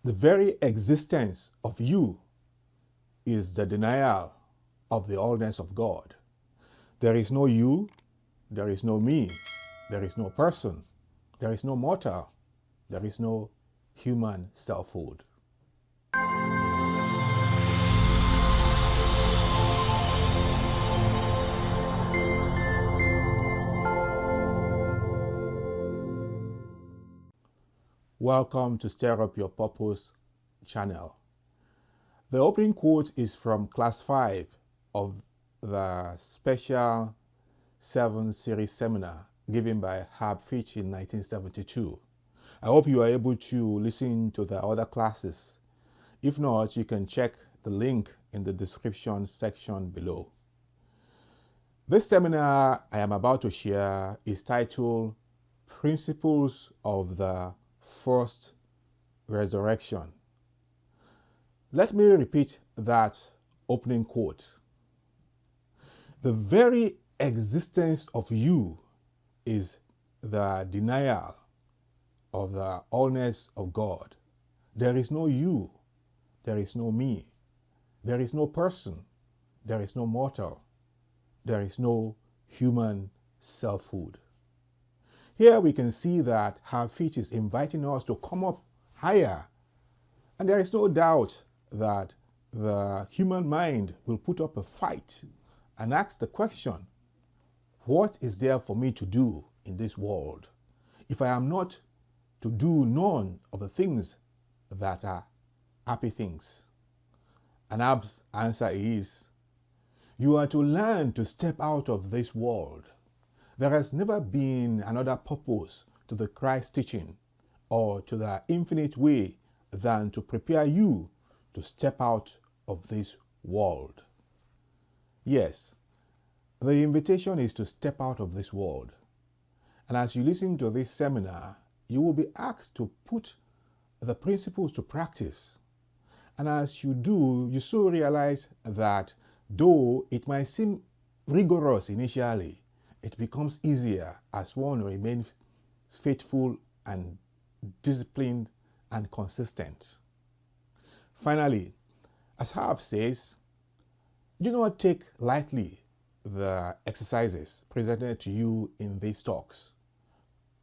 The very existence of you is the denial of the allness of God. There is no you, there is no me, there is no person, there is no mortal, there is no human selfhood. Welcome to Stir Up Your Purpose channel. The opening quote is from Class 5 of the Special 7 Series Seminar given by Herb Fitch in 1972. I hope you are able to listen to the other classes. If not, you can check the link in the description section below. This seminar I am about to share is titled Principles of the First Resurrection. Let me repeat that opening quote. The very existence of you is the denial of the allness of God. There is no you, there is no me, there is no person, there is no mortal, there is no human selfhood. Here we can see that Herb Fitch is inviting us to come up higher. And there is no doubt that the human mind will put up a fight and ask the question, what is there for me to do in this world if I am not to do none of the things that are happy things? And Herb's answer is, you are to learn to step out of this world. There has never been another purpose to the Christ teaching or to the infinite way than to prepare you to step out of this world. Yes, the invitation is to step out of this world. And as you listen to this seminar, you will be asked to put the principles to practice. And as you do, you soon realize that though it might seem rigorous initially, it becomes easier as one remains faithful and disciplined and consistent. Finally, as Herb says, do not take lightly the exercises presented to you in these talks.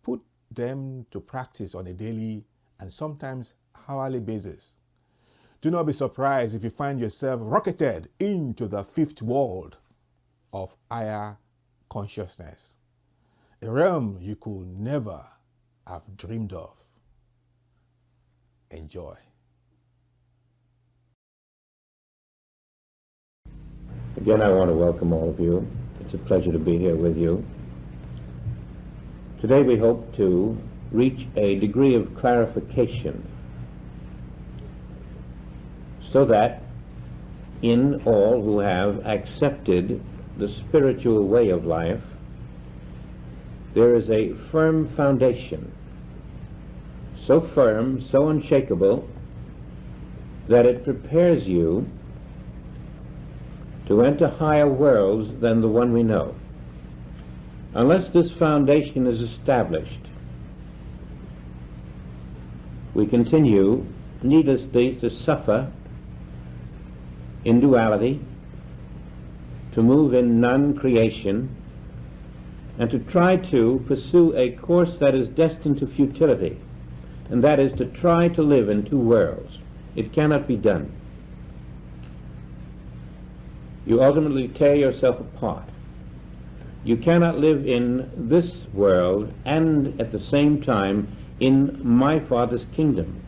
Put them to practice on a daily and sometimes hourly basis. Do not be surprised if you find yourself rocketed into the fifth world of higher consciousness, a realm you could never have dreamed of. Enjoy. Again, I want to welcome all of you. It's a pleasure to be here with you. Today we hope to reach a degree of clarification so that in all who have accepted the spiritual way of life, there is a firm foundation, so firm, so unshakable, that it prepares you to enter higher worlds than the one we know. Unless this foundation is established, we continue needlessly to suffer in duality, to move in non-creation, and to try to pursue a course that is destined to futility, and that is to try to live in two worlds. It cannot be done. You ultimately tear yourself apart. You cannot live in this world and at the same time in my Father's kingdom.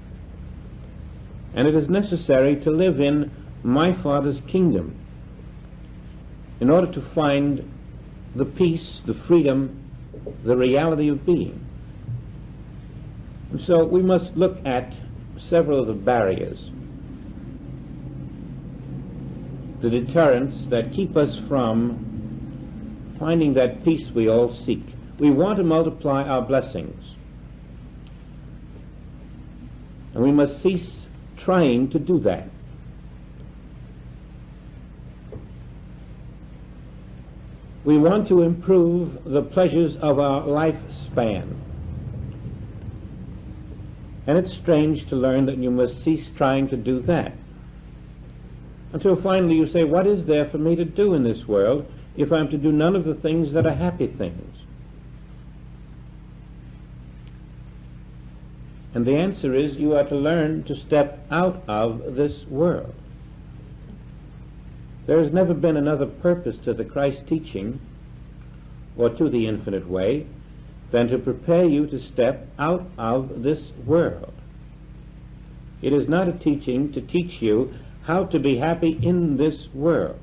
And it is necessary to live in my Father's kingdom in order to find the peace, the freedom, the reality of being. And so we must look at several of the barriers, the deterrents that keep us from finding that peace we all seek. We want to multiply our blessings, and we must cease trying to do that. We want to improve the pleasures of our lifespan, And it's strange to learn that you must cease trying to do that, until finally you say, what is there for me to do in this world if I'm to do none of the things that are happy things? And the answer is, you are to learn to step out of this world. There has never been another purpose to the Christ teaching, or to the infinite way, than to prepare you to step out of this world. It is not a teaching to teach you how to be happy in this world.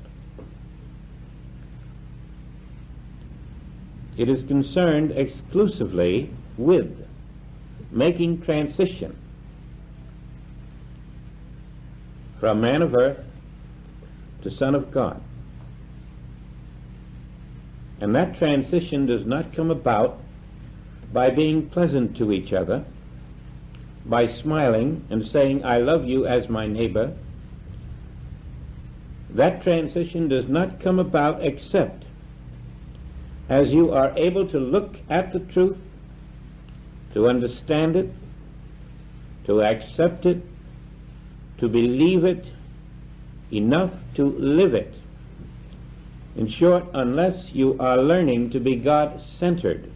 It is concerned exclusively with making transition from man of earth to son of God. And that transition does not come about by being pleasant to each other, by smiling and saying, I love you as my neighbor. That transition does not come about except as you are able to look at the truth, to understand it, to accept it, to believe it, enough to live it. In short, unless you are learning to be God-centered,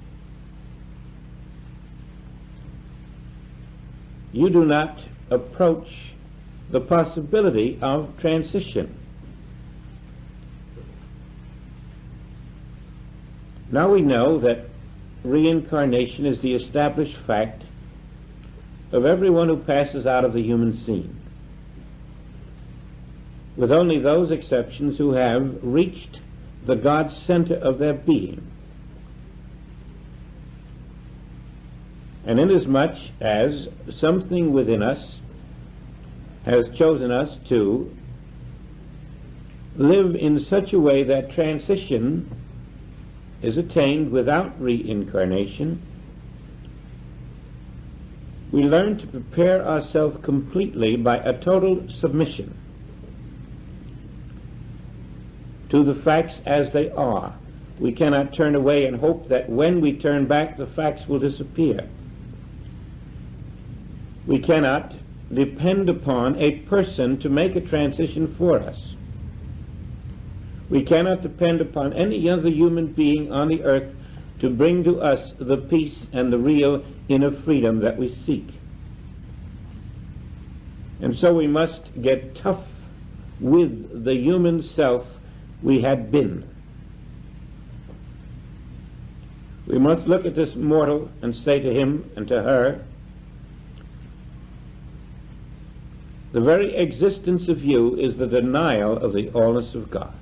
you do not approach the possibility of transition. Now we know that reincarnation is the established fact of everyone who passes out of the human scene, with only those exceptions who have reached the God center of their being. And inasmuch as something within us has chosen us to live in such a way that transition is attained without reincarnation, we learn to prepare ourselves completely by a total submission to the facts as they are. We cannot turn away and hope that when we turn back the facts will disappear. We cannot depend upon a person to make a transition for us. We cannot depend upon any other human being on the earth to bring to us the peace and the real inner freedom that we seek. And so we must get tough with the human self we had been. We must look at this mortal and say to him and to her, the very existence of you is the denial of the allness of God.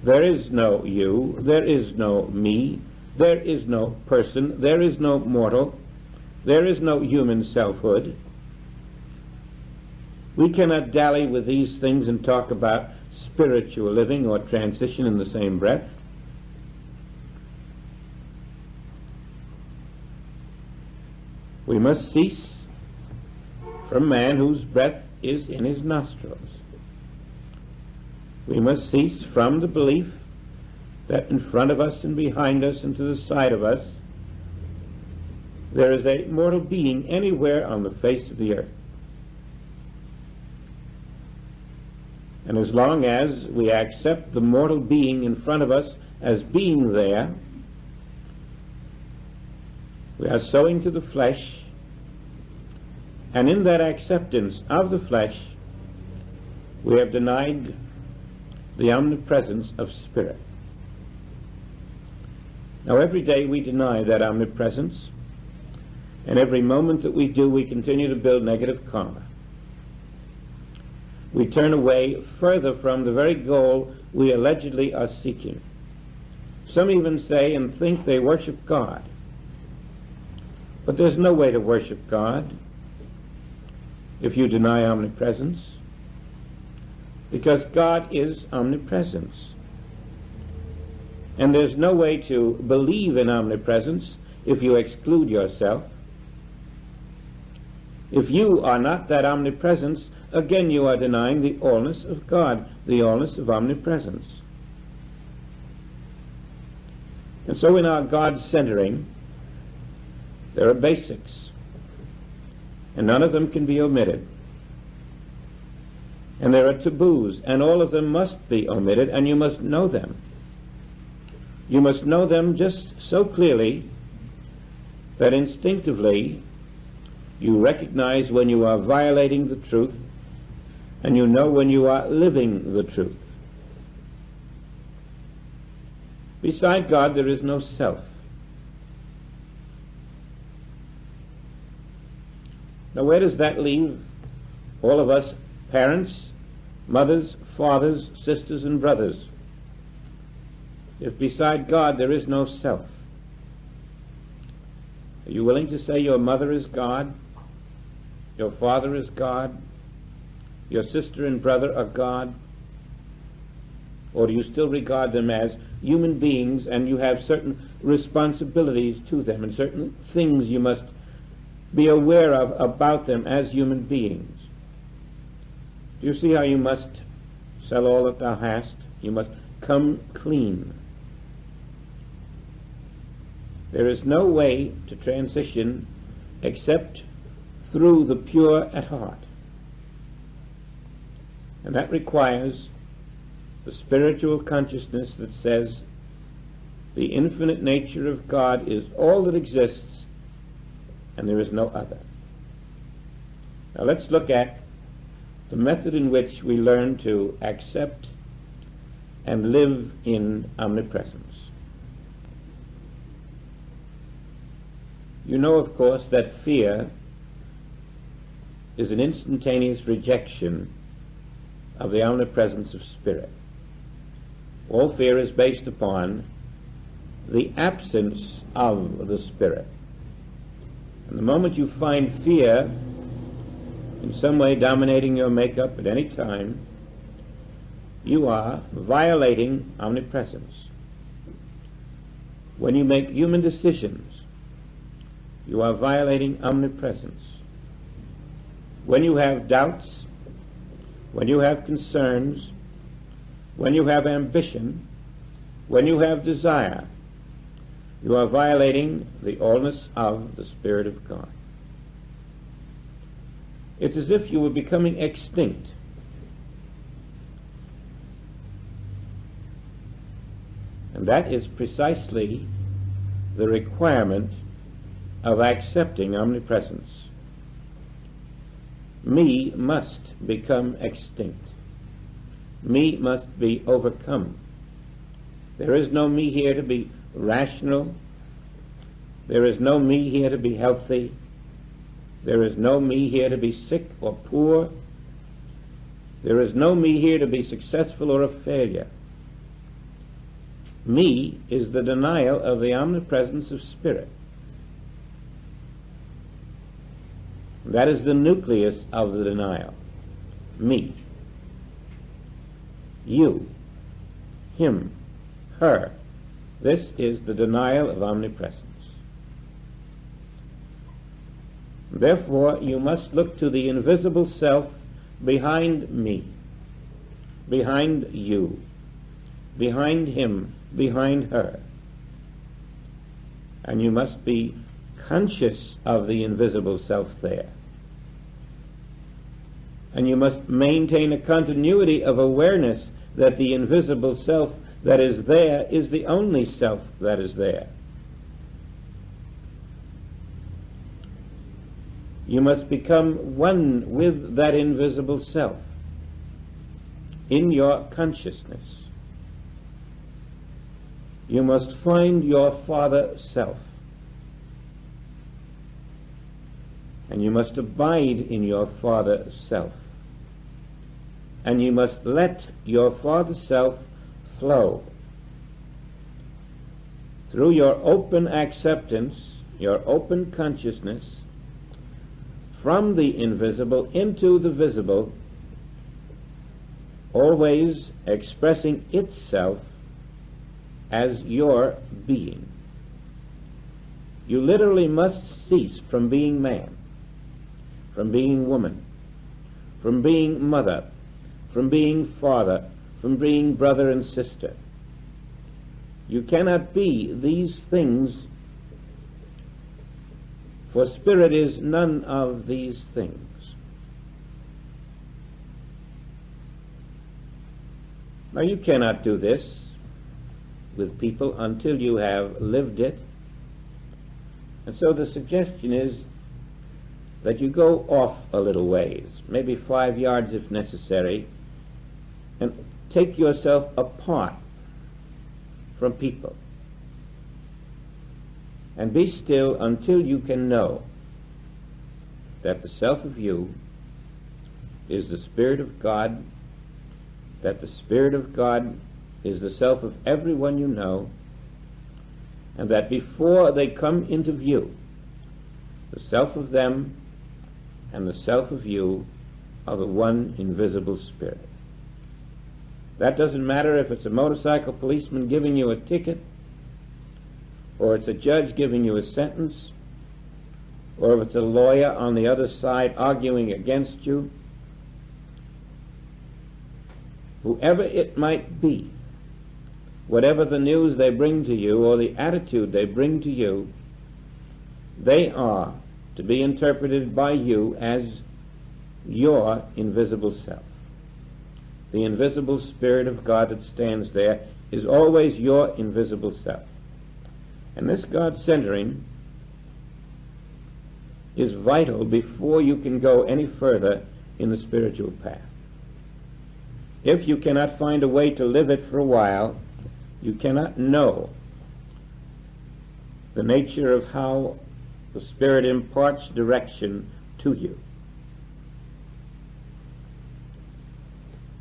There is no you, there is no me, there is no person, there is no mortal, there is no human selfhood. We cannot dally with these things and talk about spiritual living or transition in the same breath. We must cease from man whose breath is in his nostrils. We must cease from the belief that in front of us and behind us and to the side of us there is a mortal being anywhere on the face of the earth. And as long as we accept the mortal being in front of us as being there, we are sowing to the flesh, and in that acceptance of the flesh we have denied the omnipresence of spirit. Now every day we deny that omnipresence, and every moment that we do we continue to build negative karma. We turn away further from the very goal we allegedly are seeking. Some even say and think they worship God. But there's no way to worship God if you deny omnipresence, because God is omnipresence. And there's no way to believe in omnipresence if you exclude yourself. If you are not that omnipresence, again you are denying the allness of God, the allness of omnipresence. And so in our God-centering, There are basics, and none of them can be omitted. And there are taboos, and all of them must be omitted, and you must know them. You must know them just so clearly that instinctively you recognize when you are violating the truth, and you know when you are living the truth. Beside God, there is no self. Now, where does that leave all of us parents, mothers, fathers, sisters, and brothers? If beside God there is no self, are you willing to say your mother is God, your father is God, your sister and brother are God? Or do you still regard them as human beings, and you have certain responsibilities to them and certain things you must be aware of about them as human beings? Do you see how you must sell all that thou hast? You must come clean. There is no way to transition except through the pure at heart. And that requires the spiritual consciousness that says the infinite nature of God is all that exists and there is no other. Now let's look at the method in which we learn to accept and live in omnipresence. You know, of course, that fear is an instantaneous rejection of the omnipresence of spirit. All fear is based upon the absence of the spirit. And the moment you find fear in some way dominating your makeup at any time, you are violating omnipresence. When you make human decisions, you are violating omnipresence. When you have doubts, when you have concerns, when you have ambition, when you have desire, you are violating the allness of the Spirit of God. It's as if you were becoming extinct. And that is precisely the requirement of accepting omnipresence. Me must become extinct. Me must be overcome. There is no me here to be rational. There is no me here to be healthy. There is no me here to be sick or poor. There is no me here to be successful or a failure. Me is the denial of the omnipresence of spirit. That is the nucleus of the denial. Me. You. Him. Her. This is the denial of omnipresence. Therefore, you must look to the invisible self behind me, behind you, behind him, behind her. And you must be conscious of the invisible self there. And you must maintain a continuity of awareness that the invisible self that is there is the only self that is there. You must become one with that invisible self in your consciousness. You must find your Father self. And you must abide in your Father self. And you must let your Father self flow. Through your open acceptance, your open consciousness, from the invisible into the visible, always expressing itself as your being. You literally must cease from being man, from being woman, from being mother, from being father, from being brother and sister. You cannot be these things For spirit is none of these things. Now you cannot do this with people until you have lived it. And so the suggestion is that you go off a little ways, maybe 5 yards if necessary, and take yourself apart from people. And be still until you can know that the self of you is the Spirit of God, that the Spirit of God is the self of everyone you know, and that before they come into view, the self of them and the self of you are the one invisible Spirit. That doesn't matter if it's a motorcycle policeman giving you a ticket, or it's a judge giving you a sentence, or if it's a lawyer on the other side arguing against you. Whoever it might be, whatever the news they bring to you or the attitude they bring to you, they are to be interpreted by you as your invisible self. The invisible Spirit of God that stands there is always your invisible self. And this God-centering is vital before you can go any further in the spiritual path. If you cannot find a way to live it for a while, you cannot know the nature of how the Spirit imparts direction to you.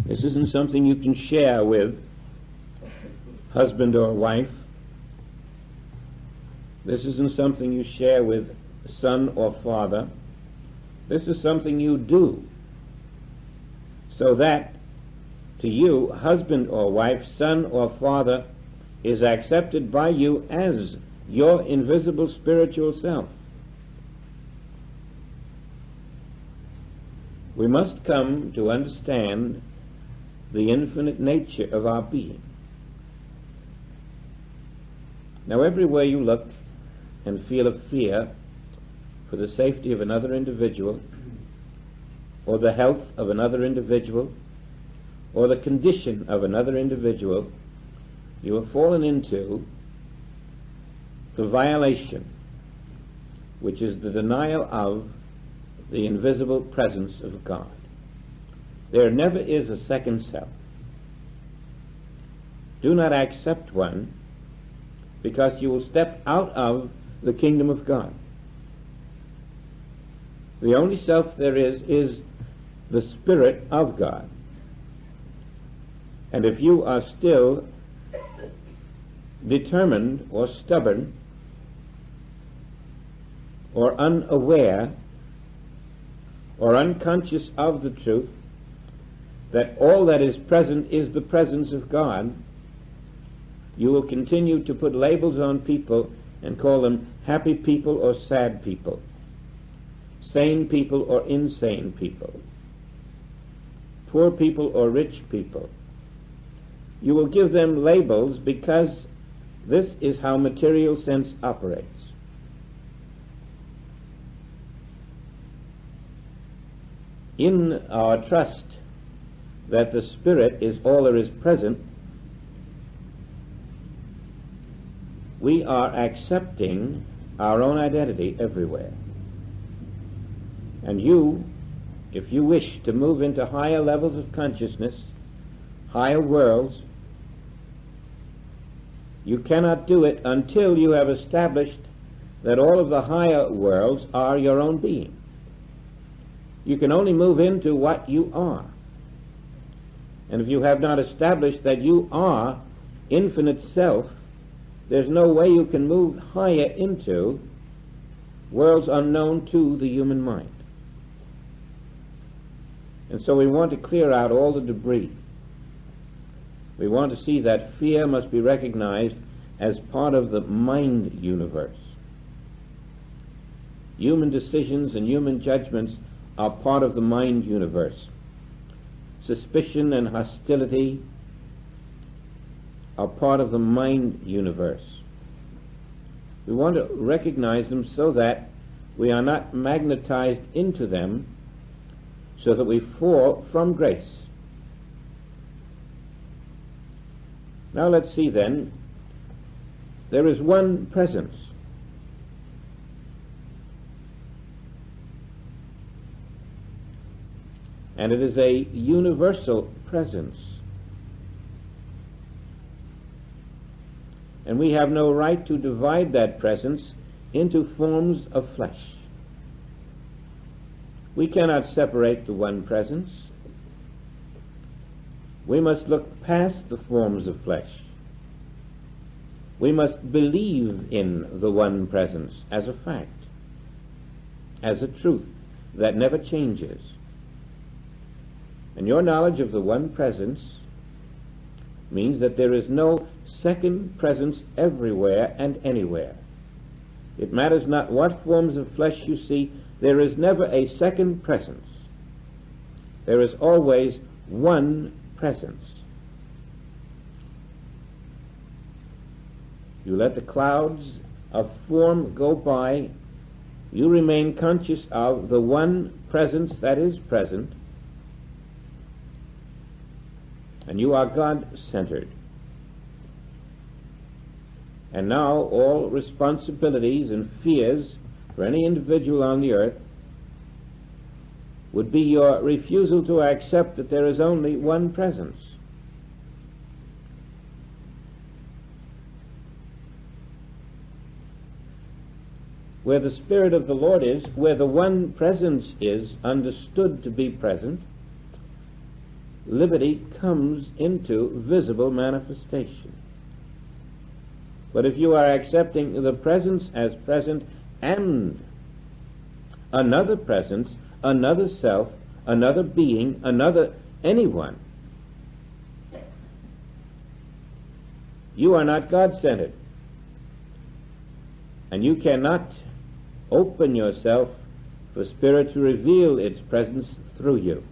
This isn't something you can share with husband or wife. This isn't something you share with son or father. This is something you do, so that to you, husband or wife, son or father, is accepted by you as your invisible spiritual self. We must come to understand the infinite nature of our being. Now, everywhere you look and feel a fear for the safety of another individual, or the health of another individual, or the condition of another individual, you have fallen into the violation, which is the denial of the invisible presence of God. There never is a second self. Do not accept one, because you will step out of the kingdom of God. The only self there is the Spirit of God. And if you are still determined or stubborn or unaware or unconscious of the truth that all that is present is the presence of God, you will continue to put labels on people and call them happy people or sad people, sane people or insane people, poor people or rich people. You will give them labels because this is how material sense operates. In our trust that the Spirit is all there is present, we are accepting our own identity everywhere. And you, if you wish to move into higher levels of consciousness, higher worlds, you cannot do it until you have established that all of the higher worlds are your own being. You can only move into what you are. And if you have not established that you are infinite self, there's no way you can move higher into worlds unknown to the human mind. And so we want to clear out all the debris. We want to see that fear must be recognized as part of the mind universe. Human decisions and human judgments are part of the mind universe. Suspicion and hostility are part of the mind universe. We want to recognize them so that We are not magnetized into them so that we fall from grace. Now let's see then, there is one presence. And it is a universal presence. And we have no right to divide that presence into forms of flesh. We cannot separate the one presence. We must look past the forms of flesh. We must believe in the one presence as a fact, as a truth that never changes. And your knowledge of the one presence means that there is no second presence everywhere and anywhere. It matters not what forms of flesh you see, there is never a second presence. There is always one presence. You let the clouds of form go by, you remain conscious of the one presence that is present, and you are God-centered. And now all responsibilities and fears for any individual on the earth would be your refusal to accept that there is only one presence. Where the Spirit of the Lord is, where the one presence is understood to be present, liberty comes into visible manifestation. But if you are accepting the presence as present and another presence, another self, another being, another anyone, you are not God-centered. And you cannot open yourself for Spirit to reveal its presence through you.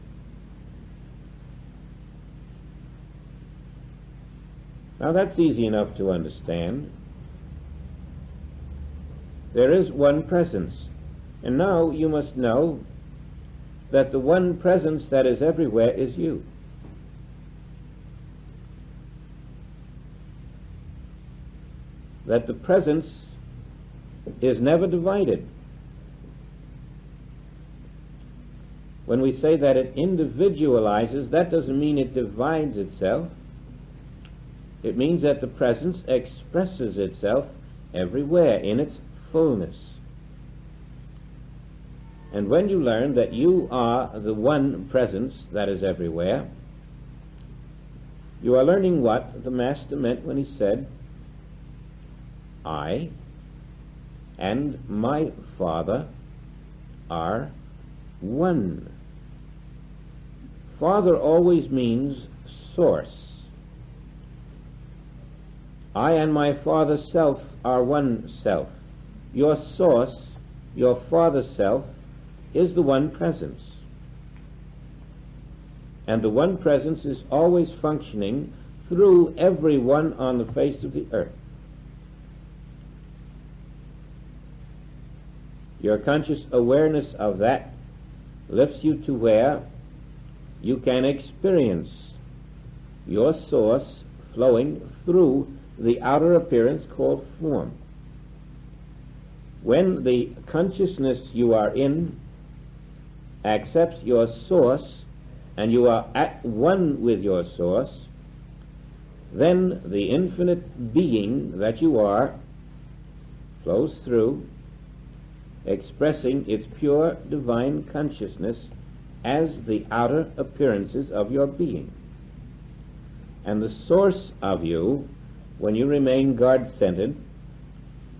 Now that's easy enough to understand. There is one presence. And now you must know that the one presence that is everywhere is you. That the presence is never divided. When we say that it individualizes, that doesn't mean it divides itself. It means that the presence expresses itself everywhere in its fullness. And when you learn that you are the one presence that is everywhere, you are learning what the Master meant when he said, I and my Father are one. Father always means source. I and my Father self are one self. Your source, your Father self, is the one presence. And the one presence is always functioning through everyone on the face of the earth. Your conscious awareness of that lifts you to where you can experience your source flowing through the outer appearance called form. When the consciousness you are in accepts your source and you are at one with your source, then the infinite being that you are flows through, expressing its pure divine consciousness as the outer appearances of your being. And the source of you, when you remain God-centered,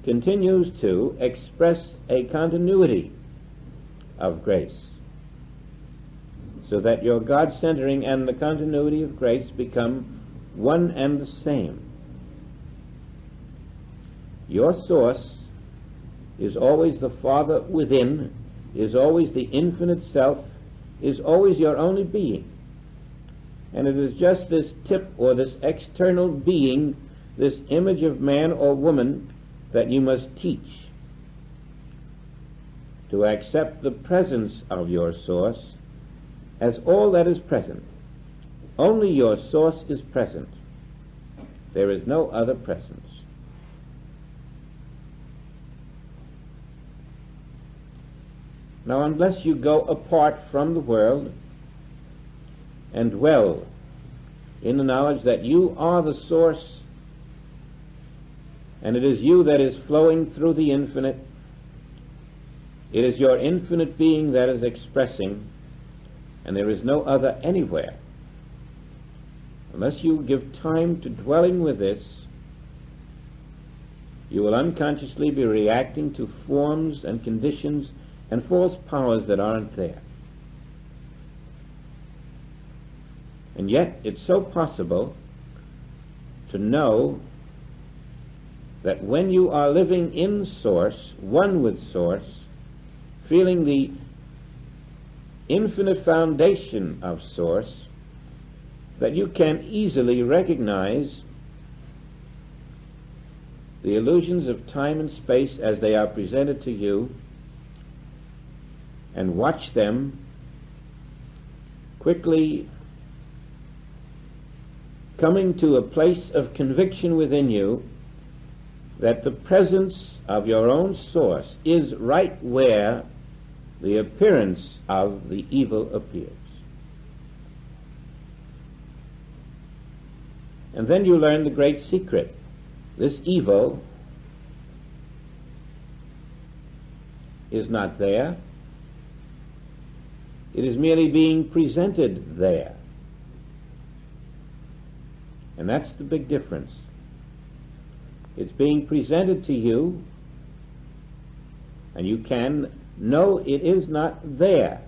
continues to express a continuity of grace, so that your God-centering and the continuity of grace become one and the same. Your source is always the Father within, is always the infinite self, is always your only being. And it is just this tip or this external being, this image of man or woman, that you must teach. to accept the presence of your source as all that is present. Only your source is present. There is no other presence. Now, unless you go apart from the world and dwell in the knowledge that you are the source, and it is you that is flowing through the infinite, it is your infinite being that is expressing, and there is no other anywhere. Unless you give time to dwelling with this, you will unconsciously be reacting to forms and conditions and false powers that aren't there. And yet it's so possible to know that when you are living in Source, one with Source, feeling the infinite foundation of Source, that you can easily recognize the illusions of time and space as they are presented to you, and watch them quickly coming to a place of conviction within you that the presence of your own source is right where the appearance of the evil appears. And then you learn the great secret. This evil is not there. It is merely being presented there. And that's the big difference. It's being presented to you, and you can know it is not there,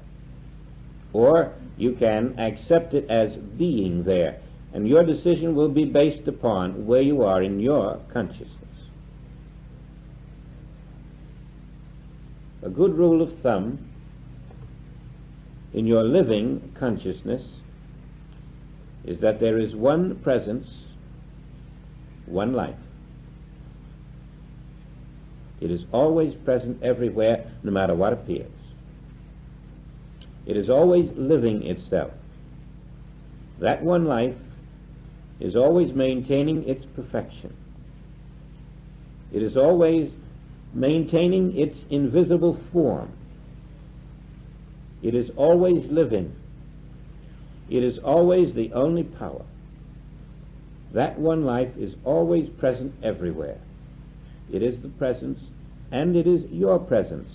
or you can accept it as being there. And your decision will be based upon where you are in your consciousness. A good rule of thumb in your living consciousness is that there is one presence, one life. It is always present everywhere, no matter what appears. It is always living itself. That one life is always maintaining its perfection. It is always maintaining its invisible form. It is always living. It is always the only power. That one life is always present everywhere. It is the presence, and it is your presence.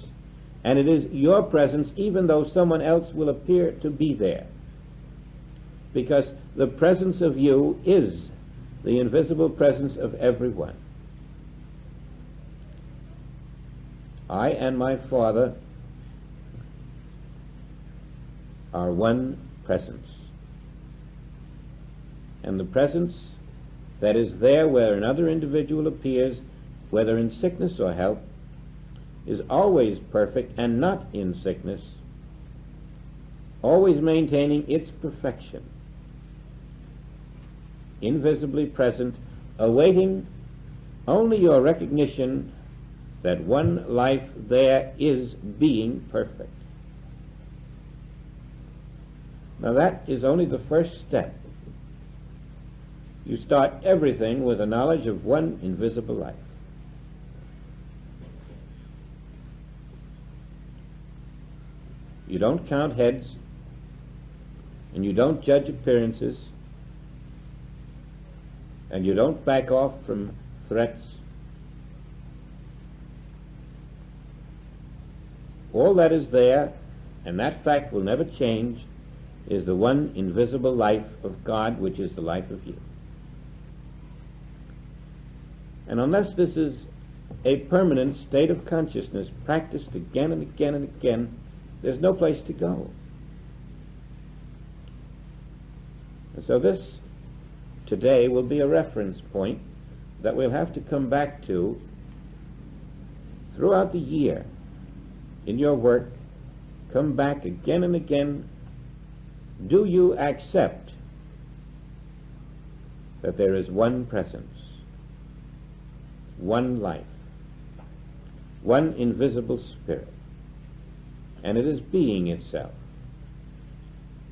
And it is your presence even though someone else will appear to be there. Because the presence of you is the invisible presence of everyone. I and my Father are one presence. And the presence that is there where another individual appears, whether in sickness or health, is always perfect and not in sickness, always maintaining its perfection, invisibly present, awaiting only your recognition that one life there is being perfect. Now that is only the first step. You start everything with a knowledge of one invisible life. You don't count heads, and you don't judge appearances, and you don't back off from threats. All that is there, and that fact will never change, is the one invisible life of God, which is the life of you. And unless this is a permanent state of consciousness practiced again and again and again, there's no place to go. And so this today will be a reference point that we'll have to come back to throughout the year. In your work, come back again and again. Do you accept that there is one presence, one life, one invisible spirit, and it is being itself.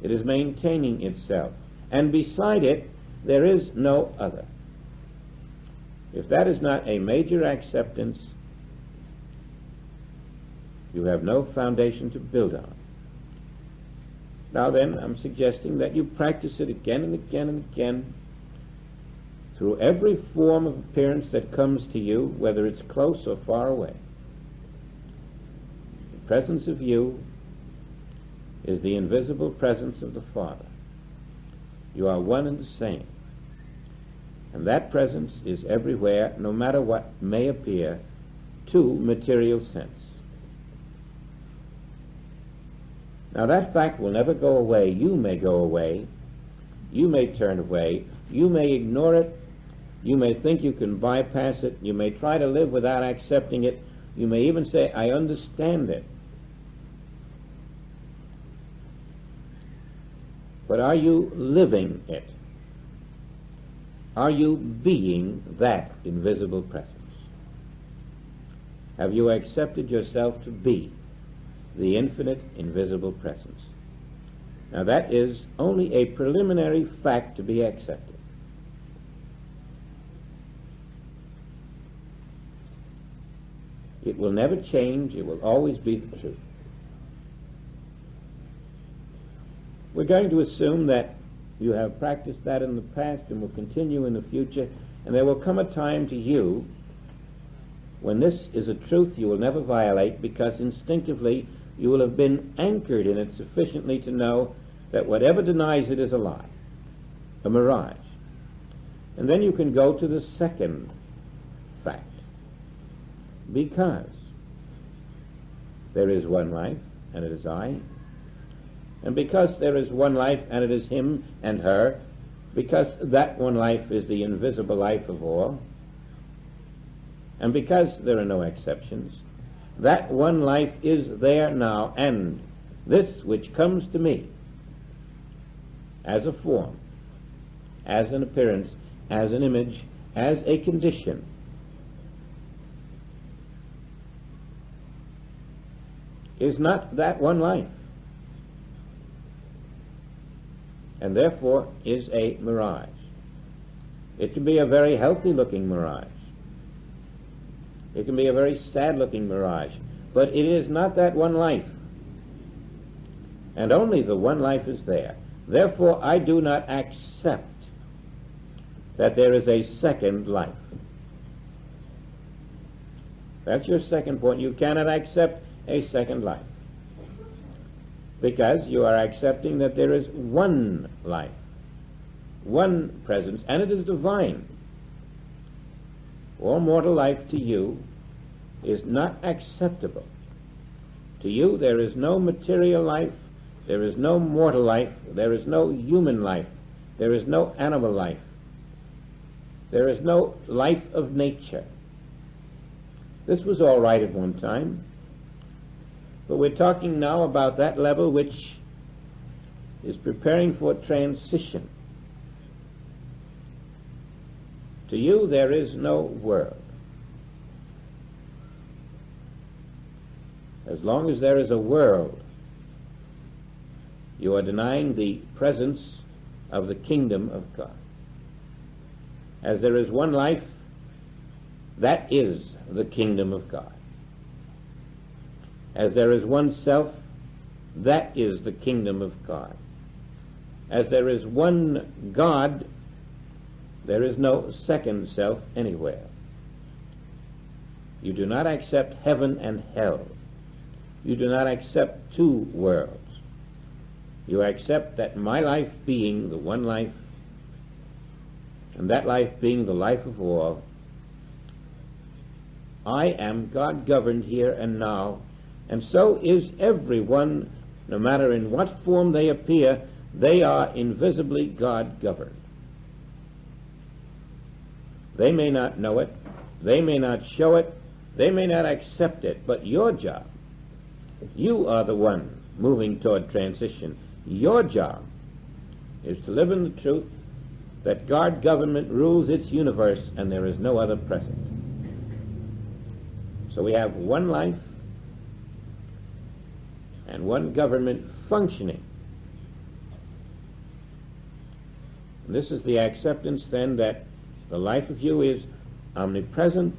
It is maintaining itself, and beside it there is no other. If that is not a major acceptance, you have no foundation to build on. Now then, I'm suggesting that you practice it again and again and again through every form of appearance that comes to you, whether it's close or far away. The presence of you is the invisible presence of the Father. You are one and the same. And that presence is everywhere, no matter what may appear to material sense. Now that fact will never go away. You may go away. You may turn away. You may ignore it. You may think you can bypass it. You may try to live without accepting it. You may even say, I understand it. But are you living it? Are you being that invisible presence? Have you accepted yourself to be the infinite invisible presence? Now that is only a preliminary fact to be accepted. It will never change. It will always be the truth. We're going to assume that you have practiced that in the past and will continue in the future, and there will come a time to you when this is a truth you will never violate, because instinctively you will have been anchored in it sufficiently to know that whatever denies it is a lie, a mirage. And then you can go to the second fact. Because there is one life, and it is I, and because there is one life, and it is him and her, because that one life is the invisible life of all, and because there are no exceptions, that one life is there now, and this which comes to me as a form, as an appearance, as an image, as a condition, is not that one life, and therefore is a mirage. It can be a very healthy-looking mirage. It can be a very sad-looking mirage, but it is not that one life, and only the one life is there. Therefore, I do not accept that there is a second life. That's your second point. You cannot accept a second life, because you are accepting that there is one life, one presence, and it is divine. All mortal life to you is not acceptable. To you there is no material life, there is no mortal life, there is no human life, there is no animal life, there is no life of nature. This was all right at one time, but we're talking now about that level which is preparing for transition. To you there is no world. As long as there is a world, you are denying the presence of the kingdom of God. As there is one life, that is the kingdom of God. As there is one self, that is the kingdom of God. As there is one God, there is no second self anywhere. You do not accept heaven and hell. You do not accept two worlds. You accept that my life being the one life, and that life being the life of all, I am God-governed here and now, and so is everyone, no matter in what form they appear, they are invisibly God-governed. They may not know it, they may not show it, they may not accept it, but your job, you are the one moving toward transition. Your job is to live in the truth that God government rules its universe and there is no other present. So we have one life, and one government functioning. And this is the acceptance then that the life of you is omnipresent,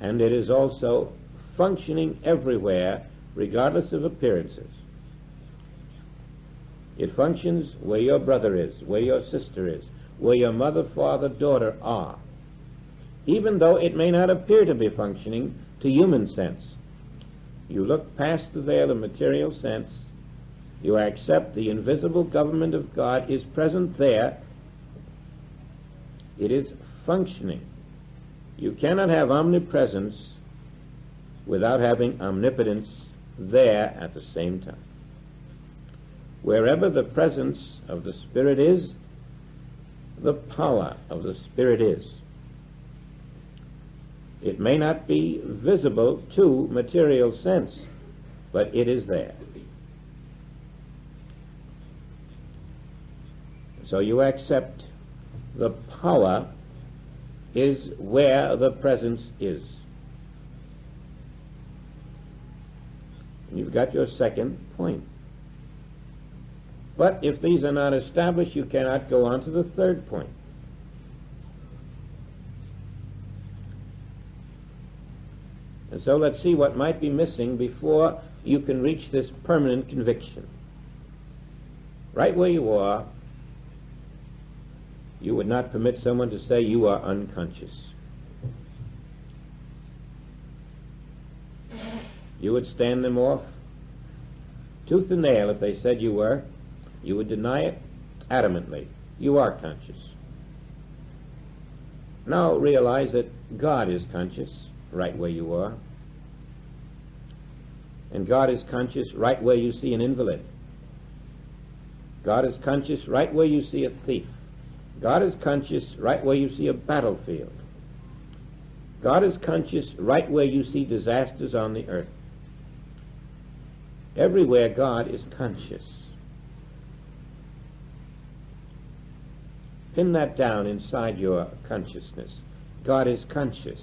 and it is also functioning everywhere regardless of appearances. It functions where your brother is, where your sister is, where your mother, father, daughter are, even though it may not appear to be functioning to human sense. You look past the veil of material sense, you accept the invisible government of God is present there. It is functioning. You cannot have omnipresence without having omnipotence there at the same time. Wherever the presence of the Spirit is, the power of the Spirit is. It may not be visible to material sense, but it is there. So you accept the power is where the presence is. You've got your second point. But if these are not established, you cannot go on to the third point. And so let's see what might be missing before you can reach this permanent conviction. Right where you are, you would not permit someone to say you are unconscious. You would stand them off tooth and nail if they said you were. You would deny it adamantly. You are conscious. Now realize that God is conscious right where you are. And God is conscious right where you see an invalid. God is conscious right where you see a thief. God is conscious right where you see a battlefield. God is conscious right where you see disasters on the earth. Everywhere God is conscious. Pin that down inside your consciousness. God is conscious.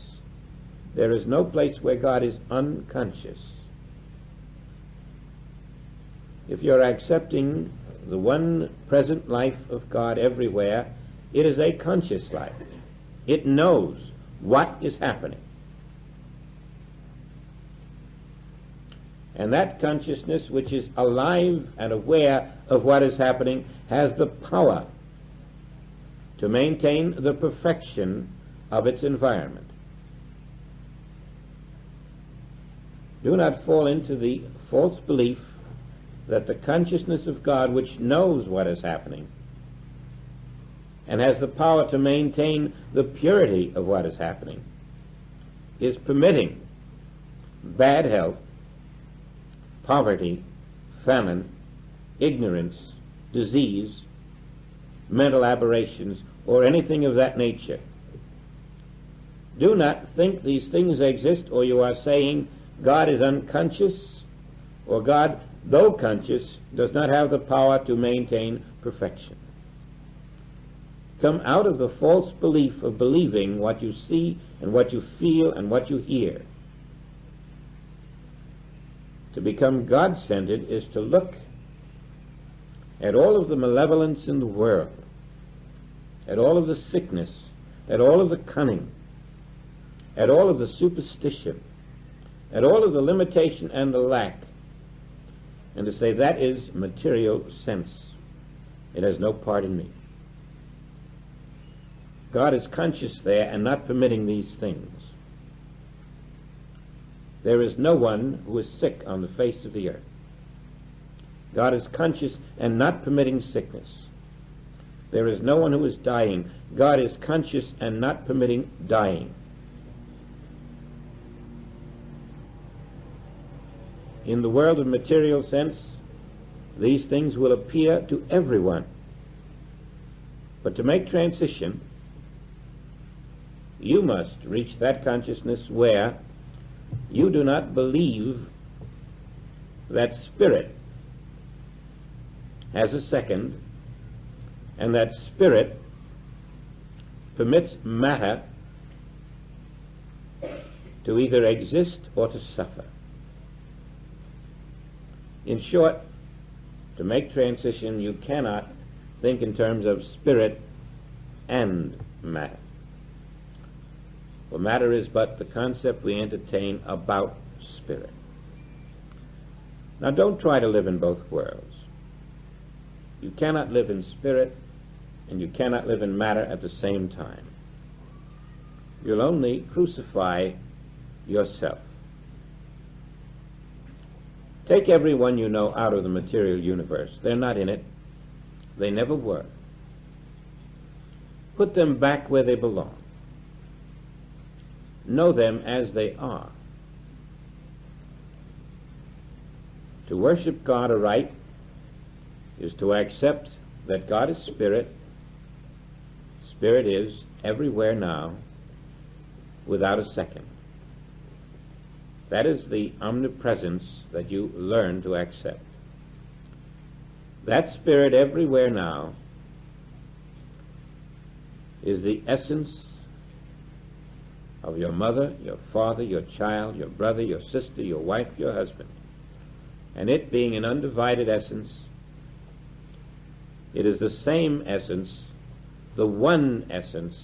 There is no place where God is unconscious. If you're accepting the one present life of God everywhere, it is a conscious life. It knows what is happening. And that consciousness, which is alive and aware of what is happening, has the power to maintain the perfection of its environment. Do not fall into the false belief that the consciousness of God, which knows what is happening and has the power to maintain the purity of what is happening, is permitting bad health, poverty, famine, ignorance, disease, mental aberrations, or anything of that nature. Do not think these things exist, or you are saying God is unconscious, or God, though conscious, does not have the power to maintain perfection. Come out of the false belief of believing what you see and what you feel and what you hear. To become God-centered is to look at all of the malevolence in the world, at all of the sickness, at all of the cunning, at all of the superstition, at all of the limitation and the lack, and to say that is material sense. It has no part in me. God is conscious there and not permitting these things. There is no one who is sick on the face of the earth. God is conscious and not permitting sickness. There is no one who is dying. God is conscious and not permitting dying. In the world of material sense, these things will appear to everyone. But to make transition, you must reach that consciousness where you do not believe that spirit has a second, and that spirit permits matter to either exist or to suffer. In short, to make transition, you cannot think in terms of spirit and matter. For matter is but the concept we entertain about spirit. Now don't try to live in both worlds. You cannot live in spirit and you cannot live in matter at the same time. You'll only crucify yourself. Take everyone you know out of the material universe. They're not in it. They never were. Put them back where they belong. Know them as they are. To worship God aright is to accept that God is spirit. Spirit is everywhere now, without a second. That is the omnipresence that you learn to accept. That spirit everywhere now is the essence of your mother, your father, your child, your brother, your sister, your wife, your husband. And it being an undivided essence, it is the same essence, the one essence,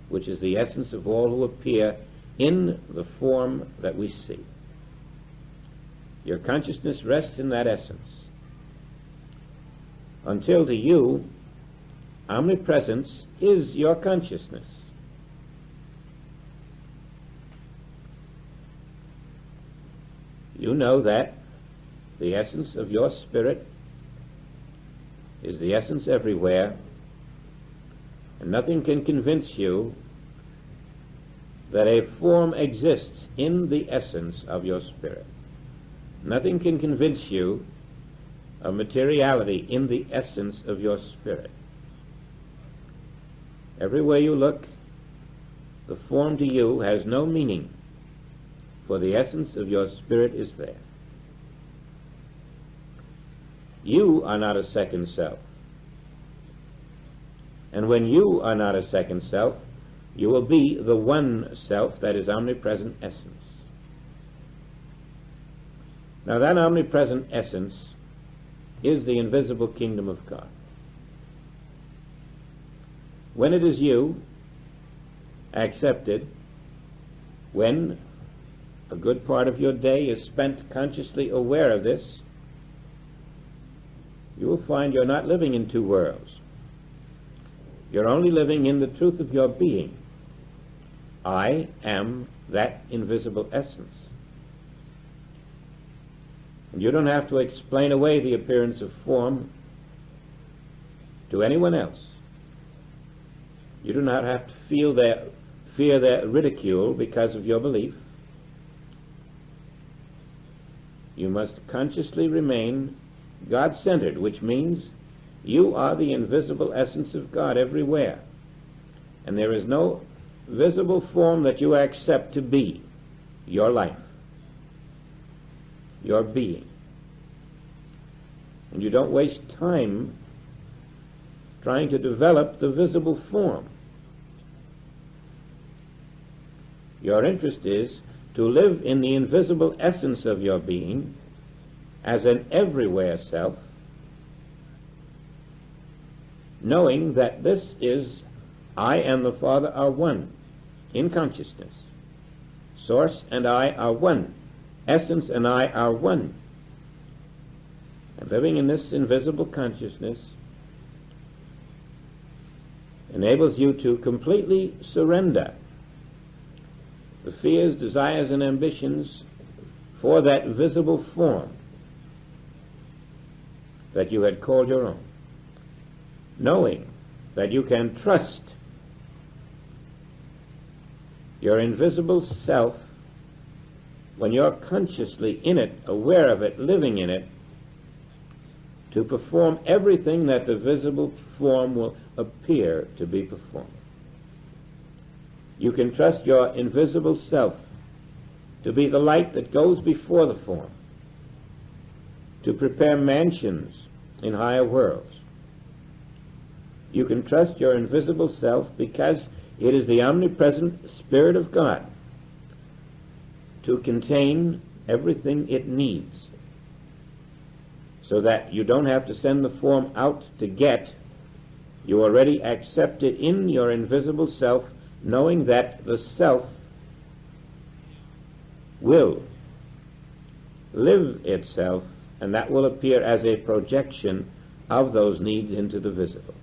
which is the essence of all who appear in the form that we see. Your consciousness rests in that essence. Until to you, omnipresence is your consciousness. You know that the essence of your spirit is the essence everywhere, and nothing can convince you that a form exists in the essence of your spirit. Nothing can convince you of materiality in the essence of your spirit. Everywhere you look, the form to you has no meaning, for the essence of your spirit is there. You are not a second self. And when you are not a second self, you will be the one self that is omnipresent essence. Now that omnipresent essence is the invisible kingdom of God. When it is you, accepted, when a good part of your day is spent consciously aware of this, you will find you're not living in two worlds. You're only living in the truth of your being. I am that invisible essence. And you don't have to explain away the appearance of form to anyone else. You do not have to fear their ridicule because of your belief. You must consciously remain God-centered, which means you are the invisible essence of God everywhere. And there is no visible form that you accept to be your life, your being. And you don't waste time trying to develop the visible form. Your interest is to live in the invisible essence of your being as an everywhere self, knowing that this is I and the Father are one in consciousness. Source and I are one. Essence and I are one. And living in this invisible consciousness enables you to completely surrender the fears, desires, and ambitions for that visible form that you had called your own, knowing that you can trust your invisible self when you're consciously in it, aware of it, living in it, to perform everything that the visible form will appear to be performing. You can trust your invisible self to be the light that goes before the form, to prepare mansions in higher worlds. You can trust your invisible self because it is the omnipresent Spirit of God to contain everything it needs so that you don't have to send the form out to get. You already accept it in your invisible self, knowing that the self will live itself, and that will appear as a projection of those needs into the visible.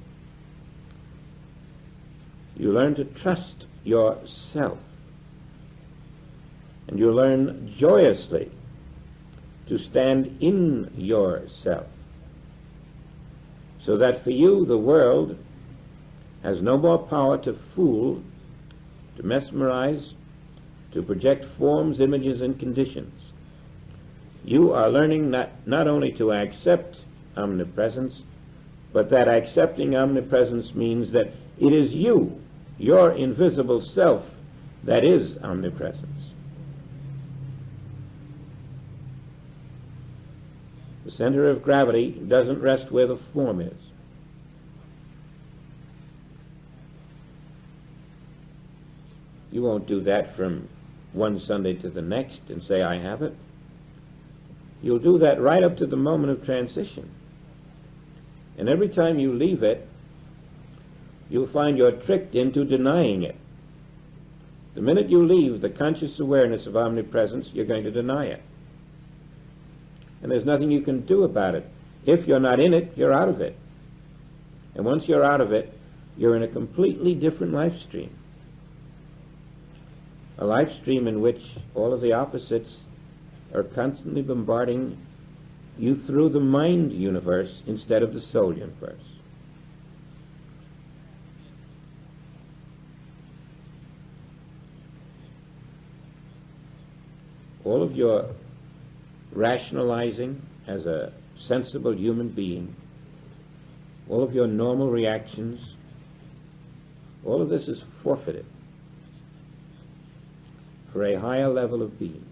You learn to trust yourself, and you learn joyously to stand in yourself, so that for you the world has no more power to fool, to mesmerize, to project forms, images, and conditions. You are learning not only to accept omnipresence, but that accepting omnipresence means that it is you, your invisible self, that is omnipresence. The center of gravity doesn't rest where the form is. You won't do that from one Sunday to the next and say, I have it. You'll do that right up to the moment of transition. And every time you leave it, you'll find you're tricked into denying it. The minute you leave the conscious awareness of omnipresence, you're going to deny it. And there's nothing you can do about it. If you're not in it, you're out of it. And once you're out of it, you're in a completely different life stream. A life stream in which all of the opposites are constantly bombarding you through the mind universe instead of the soul universe. All of your rationalizing as a sensible human being, all of your normal reactions, all of this is forfeited for a higher level of being.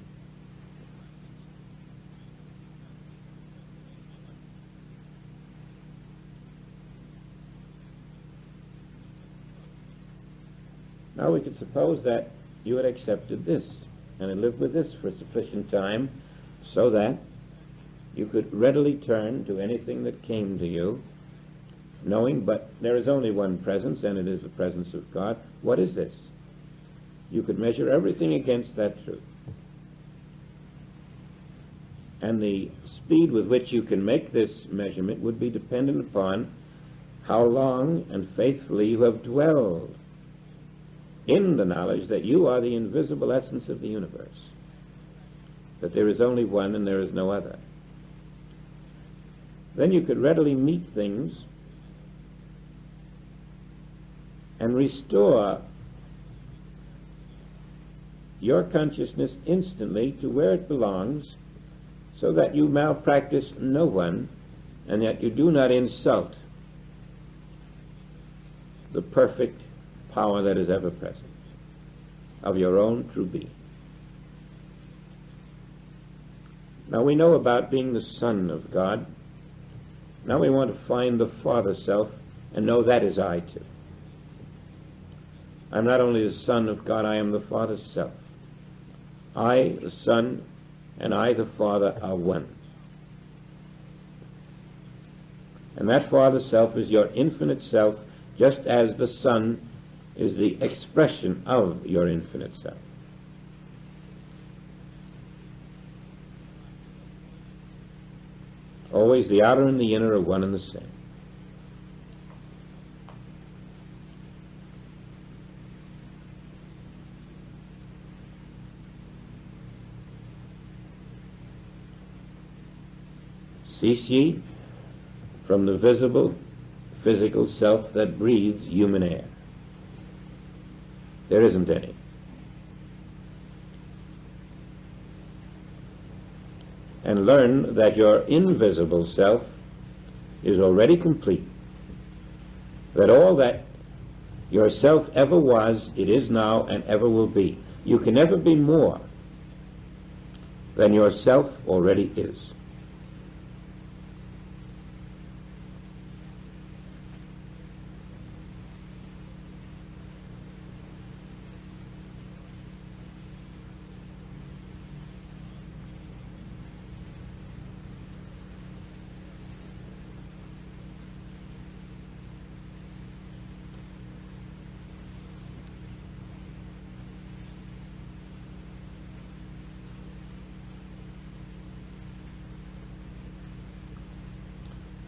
Now we could suppose that you had accepted this and had lived with this for sufficient time so that you could readily turn to anything that came to you, knowing but there is only one presence, and it is the presence of God. What is this? You could measure everything against that truth. And the speed with which you can make this measurement would be dependent upon how long and faithfully you have dwelled in the knowledge that you are the invisible essence of the universe, that there is only one and there is no other. Then you could readily meet things and restore your consciousness instantly to where it belongs, so that you malpractice no one and yet you do not insult the perfect power that is ever present of your own true being. Now we know about being the Son of God. Now we want to find the Father Self and know that is I too. I'm not only the Son of God, I am the Father Self. I, the Son, and I, the Father, are one. And that Father Self is your infinite self, just as the Son is the expression of your infinite self. Always the outer and the inner are one and the same. Cease ye from the visible, physical self that breathes human air. There isn't any. And learn that your invisible self is already complete, that all that your self ever was, it is now, and ever will be. You can never be more than your self already is.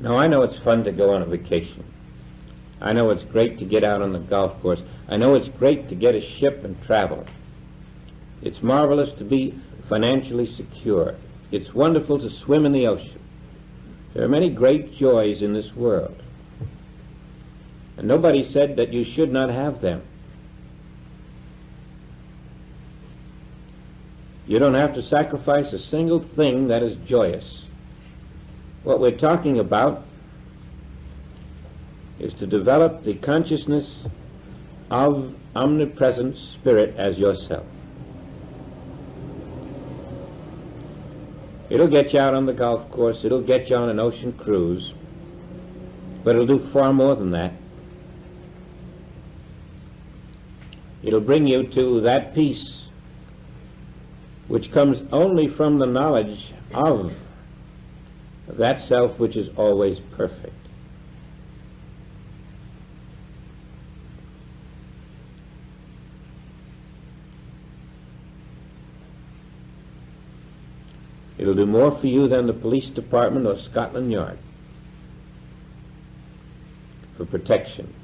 Now, I know it's fun to go on a vacation. I know it's great to get out on the golf course. I know it's great to get a ship and travel. It's marvelous to be financially secure. It's wonderful to swim in the ocean. There are many great joys in this world. And nobody said that you should not have them. You don't have to sacrifice a single thing that is joyous. What we're talking about is to develop the consciousness of omnipresent spirit as yourself. It'll get you out on the golf course, it'll get you on an ocean cruise, but it'll do far more than that. It'll bring you to that peace which comes only from the knowledge of that self which is always perfect. It'll do more for you than the police department or Scotland Yard for protection.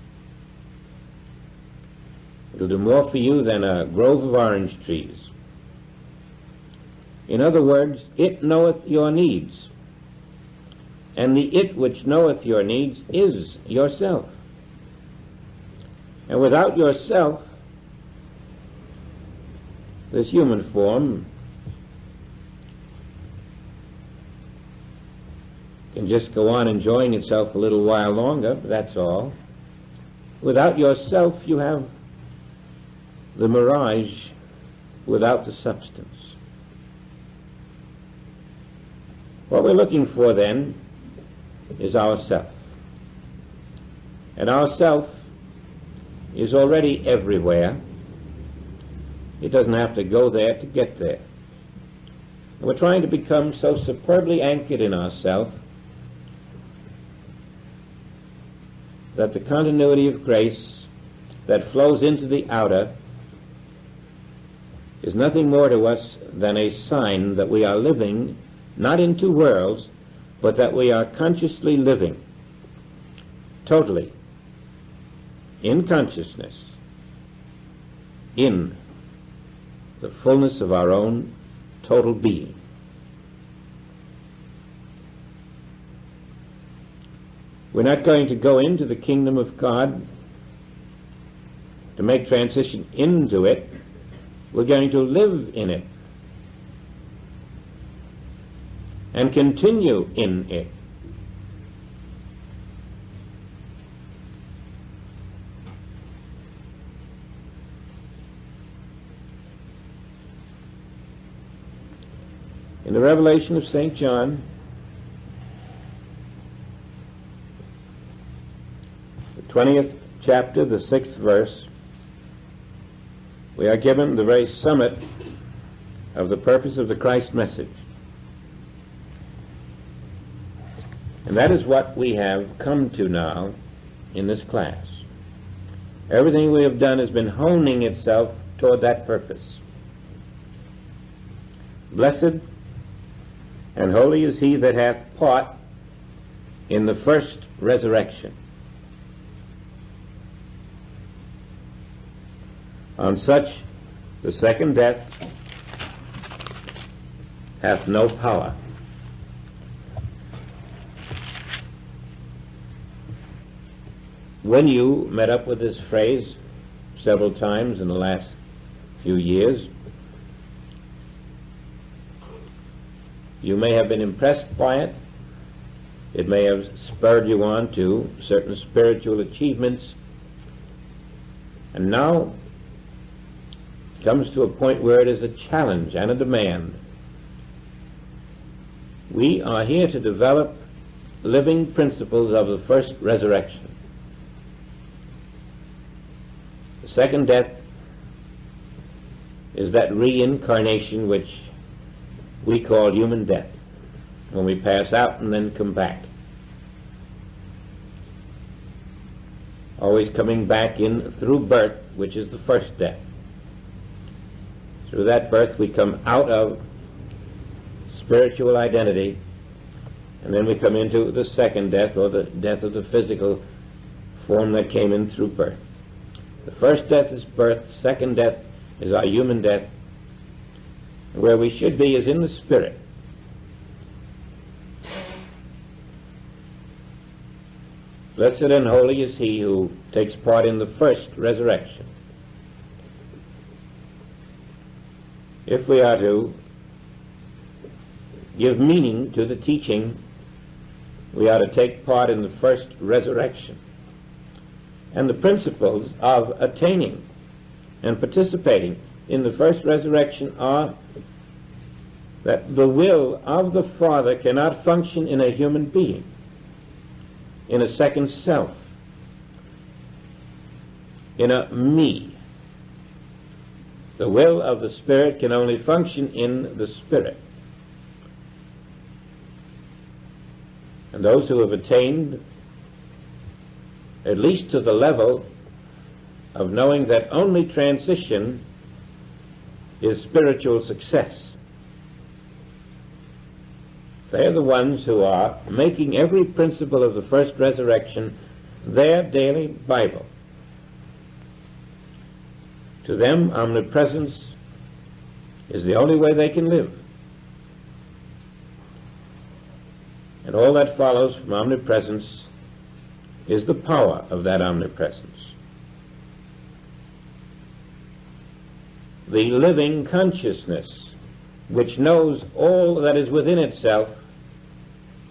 It'll do more for you than a grove of orange trees. In other words, it knoweth your needs, and the it which knoweth your needs is yourself. And without yourself, this human form can just go on enjoying itself a little while longer, that's all. Without yourself, you have the mirage without the substance. What we're looking for then is ourself. And ourself is already everywhere. It doesn't have to go there to get there. And we're trying to become so superbly anchored in ourself that the continuity of grace that flows into the outer is nothing more to us than a sign that we are living not in two worlds, but that we are consciously living totally in consciousness in the fullness of our own total being. We're not going to go into the kingdom of God to make transition into it. We're going to live in it and continue in it. In the Revelation of St. John, the 20th chapter, the 6th verse, we are given the very summit of the purpose of the Christ message. And that is what we have come to now in this class. Everything we have done has been honing itself toward that purpose. Blessed and holy is he that hath part in the first resurrection. On such the second death hath no power. When you met up with this phrase several times in the last few years, you may have been impressed by it. It may have spurred you on to certain spiritual achievements. And now it comes to a point where it is a challenge and a demand. We are here to develop living principles of the first resurrection. The second death is that reincarnation which we call human death, when we pass out and then come back. Always coming back in through birth, which is the first death. Through that birth we come out of spiritual identity And then we come into the second death, or the death of the physical form that came in through birth. The first death is birth, second death is our human death. Where we should be is in the spirit. Blessed and holy is he who takes part in the first resurrection. If we are to give meaning to the teaching, we are to take part in the first resurrection. And the principles of attaining and participating in the first resurrection are that the will of the Father cannot function in a human being, in a second self, in a me. The will of the Spirit can only function in the Spirit. And those who have attained at least to the level of knowing that only transition is spiritual success, they are the ones who are making every principle of the first resurrection their daily Bible. To them, omnipresence is the only way they can live. And all that follows from omnipresence is the power of that omnipresence. The living consciousness which knows all that is within itself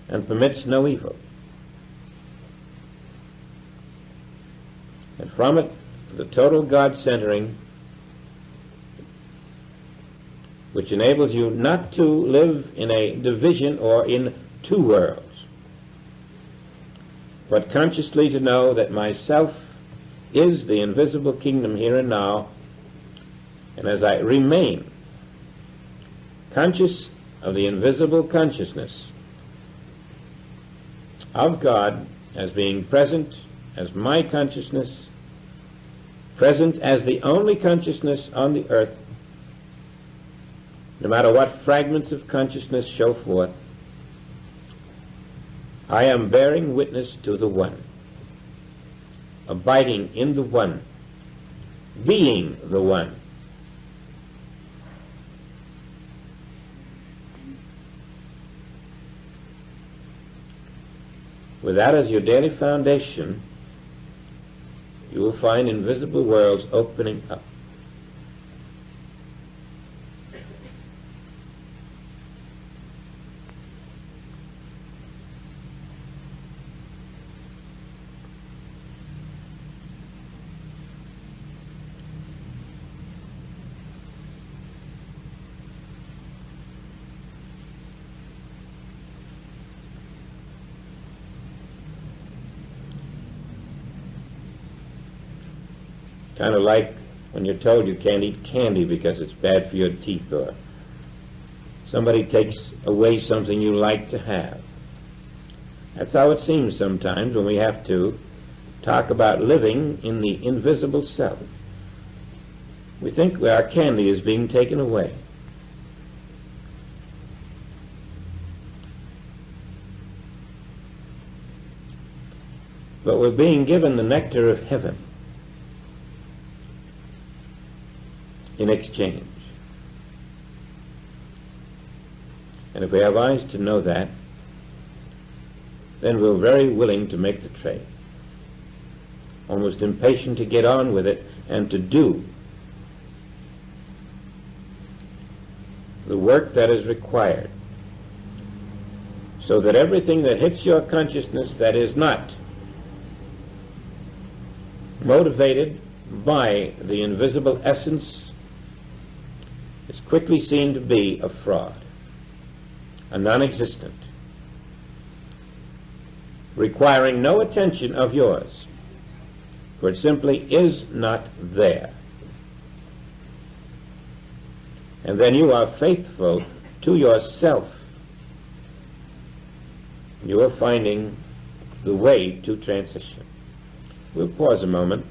and permits no evil. And from it, the total God-centering, which enables you not to live in a division or in two worlds, but consciously to know that myself is the invisible kingdom here and now, and as I remain conscious of the invisible consciousness of God as being present as my consciousness, present as the only consciousness on the earth, no matter what fragments of consciousness show forth, I am bearing witness to the One, abiding in the One, being the One. With that as your daily foundation, you will find invisible worlds opening up. Kind of like when you're told you can't eat candy because it's bad for your teeth, or somebody takes away something you like to have. That's how it seems sometimes when we have to talk about living in the invisible self. We think our candy is being taken away. But we're being given the nectar of heaven in exchange. And if we have eyes to know that, then we're very willing to make the trade, almost impatient to get on with it and to do the work that is required, so that everything that hits your consciousness that is not motivated by the invisible essence is quickly seen to be a fraud, a non-existent, requiring no attention of yours, for it simply is not there. And then you are faithful to yourself. You are finding the way to transition. We'll pause a moment.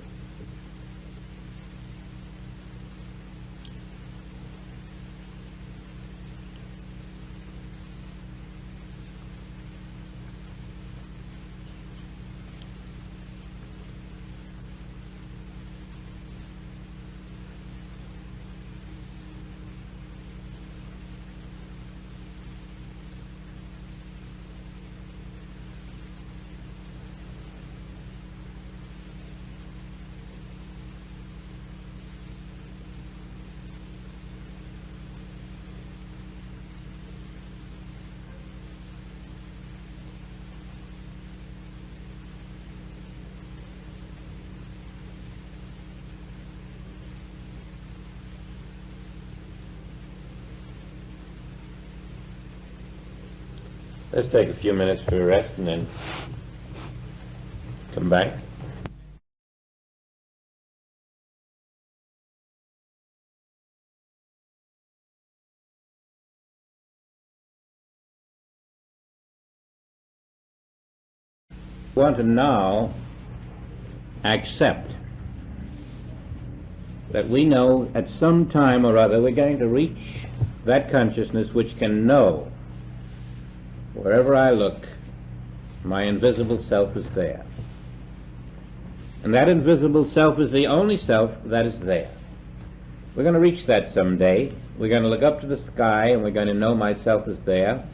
Let's take a few minutes for a rest and then come back. We want to now accept that we know at some time or other we're going to reach that consciousness which can know wherever I look, my invisible self is there. And that invisible self is the only self that is there. We're going to reach that someday. We're going to look up to the sky and we're going to know myself is there.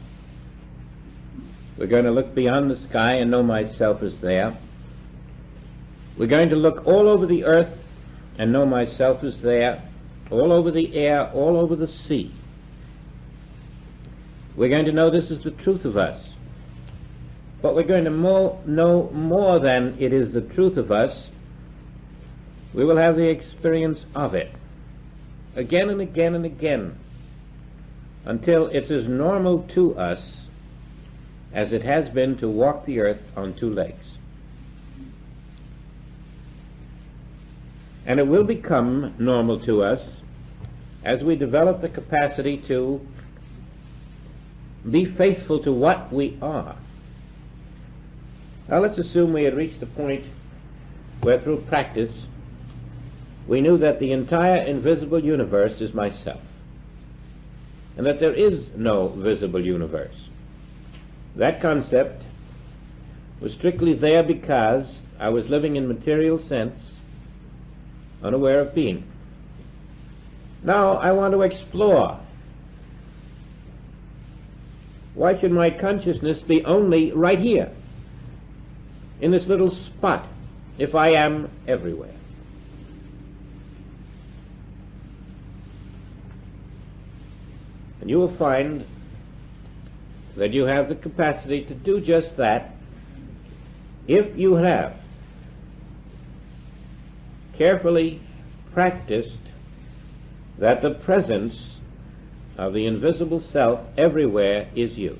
We're going to look beyond the sky and know myself is there. We're going to look all over the earth and know myself is there, all over the air, all over the sea. We're going to know this is the truth of us. But we're going to know more than it is the truth of us. We will have the experience of it again and again and again until it's as normal to us as it has been to walk the earth on two legs. And it will become normal to us as we develop the capacity to be faithful to what we are. Now let's assume we had reached a point where through practice we knew that the entire invisible universe is myself, and that there is no visible universe. That concept was strictly there because I was living in material sense, unaware of being. Now I want to explore. Why should my consciousness be only right here, in this little spot, if I am everywhere? And you will find that you have the capacity to do just that if you have carefully practiced that the presence of the invisible self everywhere is you.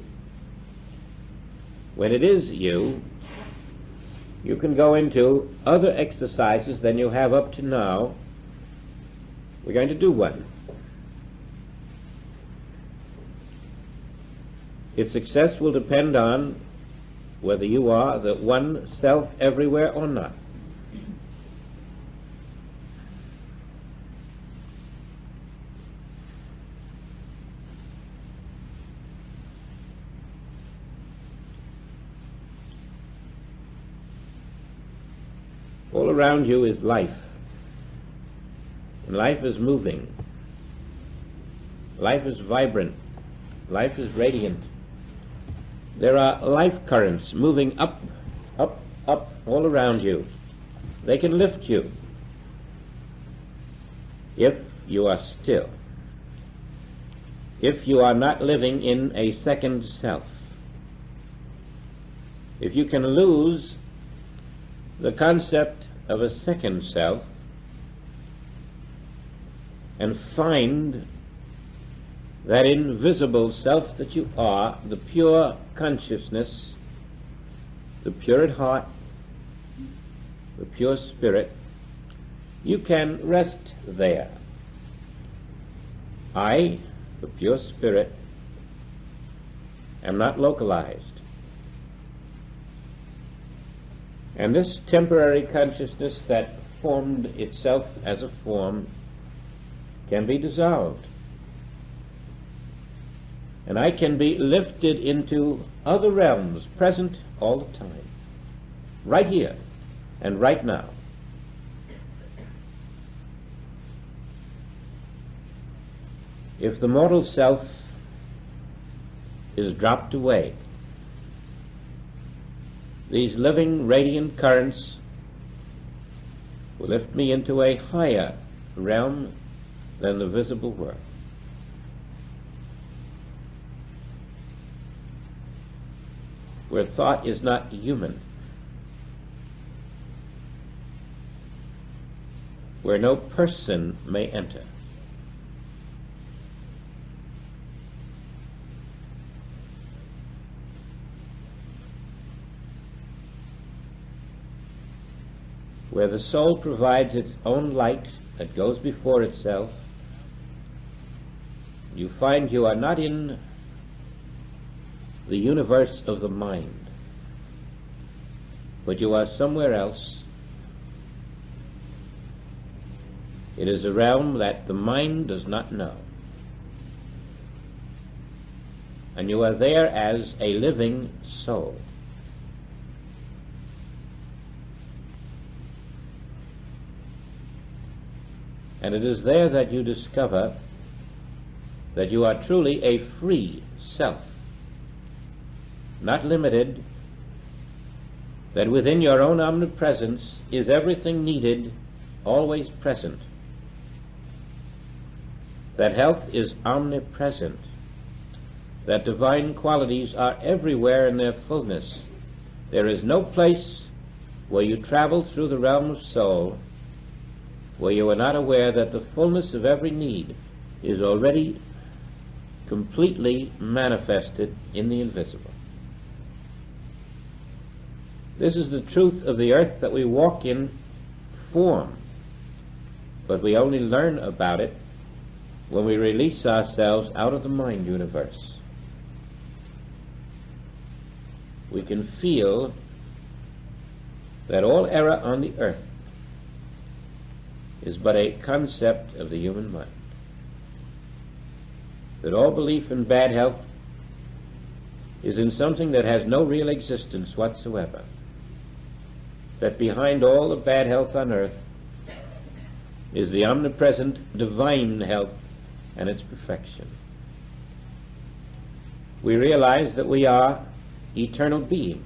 When it is you, you can go into other exercises than you have up to now. We're going to do one. Its success will depend on whether you are the one self everywhere or not. All around you is life. And life is moving. Life is vibrant. Life is radiant. There are life currents moving up, up, up all around you. They can lift you if you are still. If you are not living in a second self. If you can lose the concept of a second self and find that invisible self that you are, the pure consciousness, the pure at heart, the pure spirit, you can rest there. I, the pure spirit, am not localized. And this temporary consciousness that formed itself as a form can be dissolved. And I can be lifted into other realms, present all the time, right here and right now. If the mortal self is dropped away, these living radiant currents will lift me into a higher realm than the visible world. Where thought is not human, where no person may enter. where the soul provides its own light that goes before itself, you find you are not in the universe of the mind, but you are somewhere else. It is a realm that the mind does not know. And you are there as a living soul. And it is there that you discover that you are truly a free self, not limited, that within your own omnipresence is everything needed, always present, that health is omnipresent, that divine qualities are everywhere in their fullness. There is no place where you travel through the realm of soul where you are not aware that the fullness of every need is already completely manifested in the invisible. This is the truth of the earth that we walk in form, but we only learn about it when we release ourselves out of the mind universe. We can feel that all error on the earth is but a concept of the human mind, that all belief in bad health is in something that has no real existence whatsoever, that behind all the bad health on earth is the omnipresent divine health and its perfection. We realize that we are eternal being,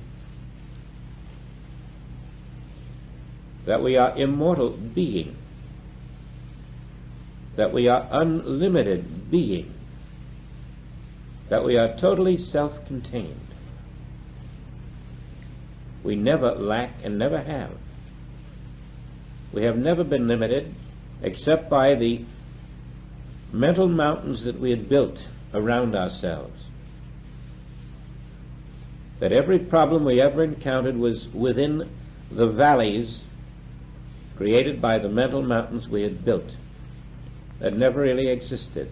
that we are immortal being, that we are unlimited being, that we are totally self-contained. We never lack and never have. We have never been limited except by the mental mountains that we had built around ourselves. That every problem we ever encountered was within the valleys created by the mental mountains we had built that never really existed.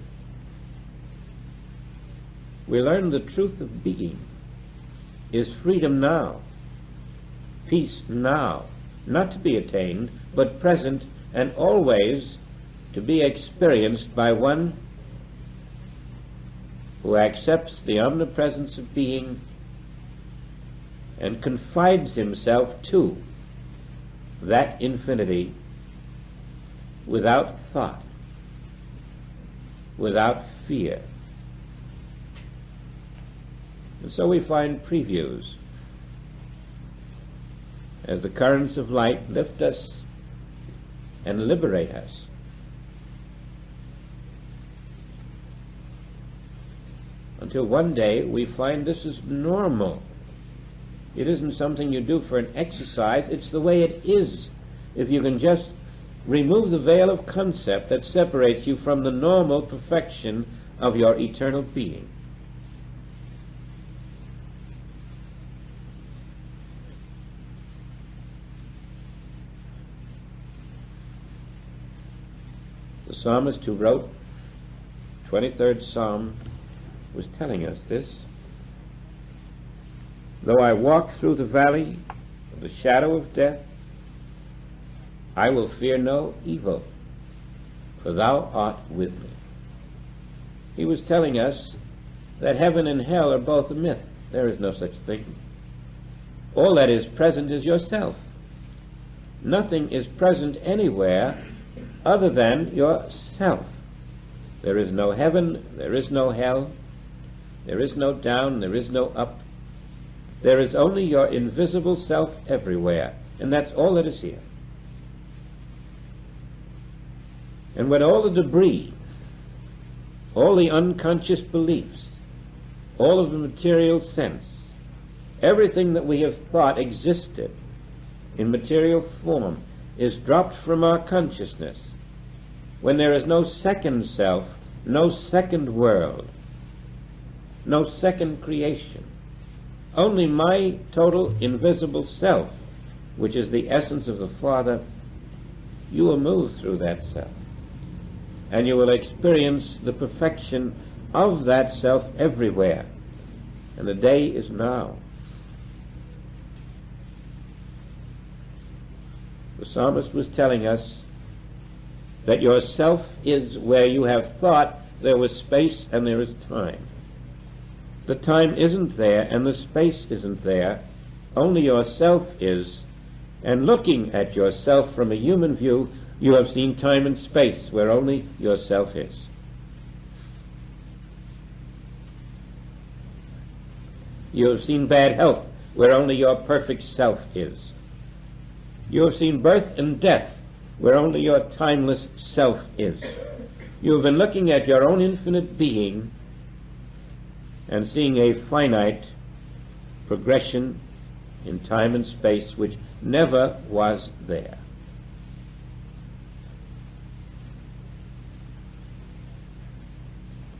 We learn the truth of being is freedom now, peace now, not to be attained, but present and always to be experienced by one who accepts the omnipresence of being and confides himself to that infinity without thought, without fear. And so we find previews as the currents of light lift us and liberate us. Until one day we find this is normal. It isn't something you do for an exercise, it's the way it is. If you can just remove the veil of concept that separates you from the normal perfection of your eternal being. The psalmist who wrote 23rd Psalm was telling us this. Though I walk through the valley of the shadow of death, I will fear no evil, for thou art with me. He was telling us that heaven and hell are both a myth. There is no such thing. All that is present is yourself. Nothing is present anywhere other than yourself. There is no heaven, there is no hell, there is no down, there is no up. There is only your invisible self everywhere, and that's all that is here. And when all the debris, all the unconscious beliefs, all of the material sense, everything that we have thought existed in material form is dropped from our consciousness, when there is no second self, no second world, no second creation, only my total invisible self which is the essence of the Father, you will move through that self. And you will experience the perfection of that self everywhere. And the day is now. The psalmist was telling us that your self is where you have thought there was space and there is time. The time isn't there and the space isn't there. Only yourself is. And looking at yourself from a human view, you have seen time and space where only yourself is. You have seen bad health where only your perfect self is. You have seen birth and death where only your timeless self is. You have been looking at your own infinite being and seeing a finite progression in time and space which never was there.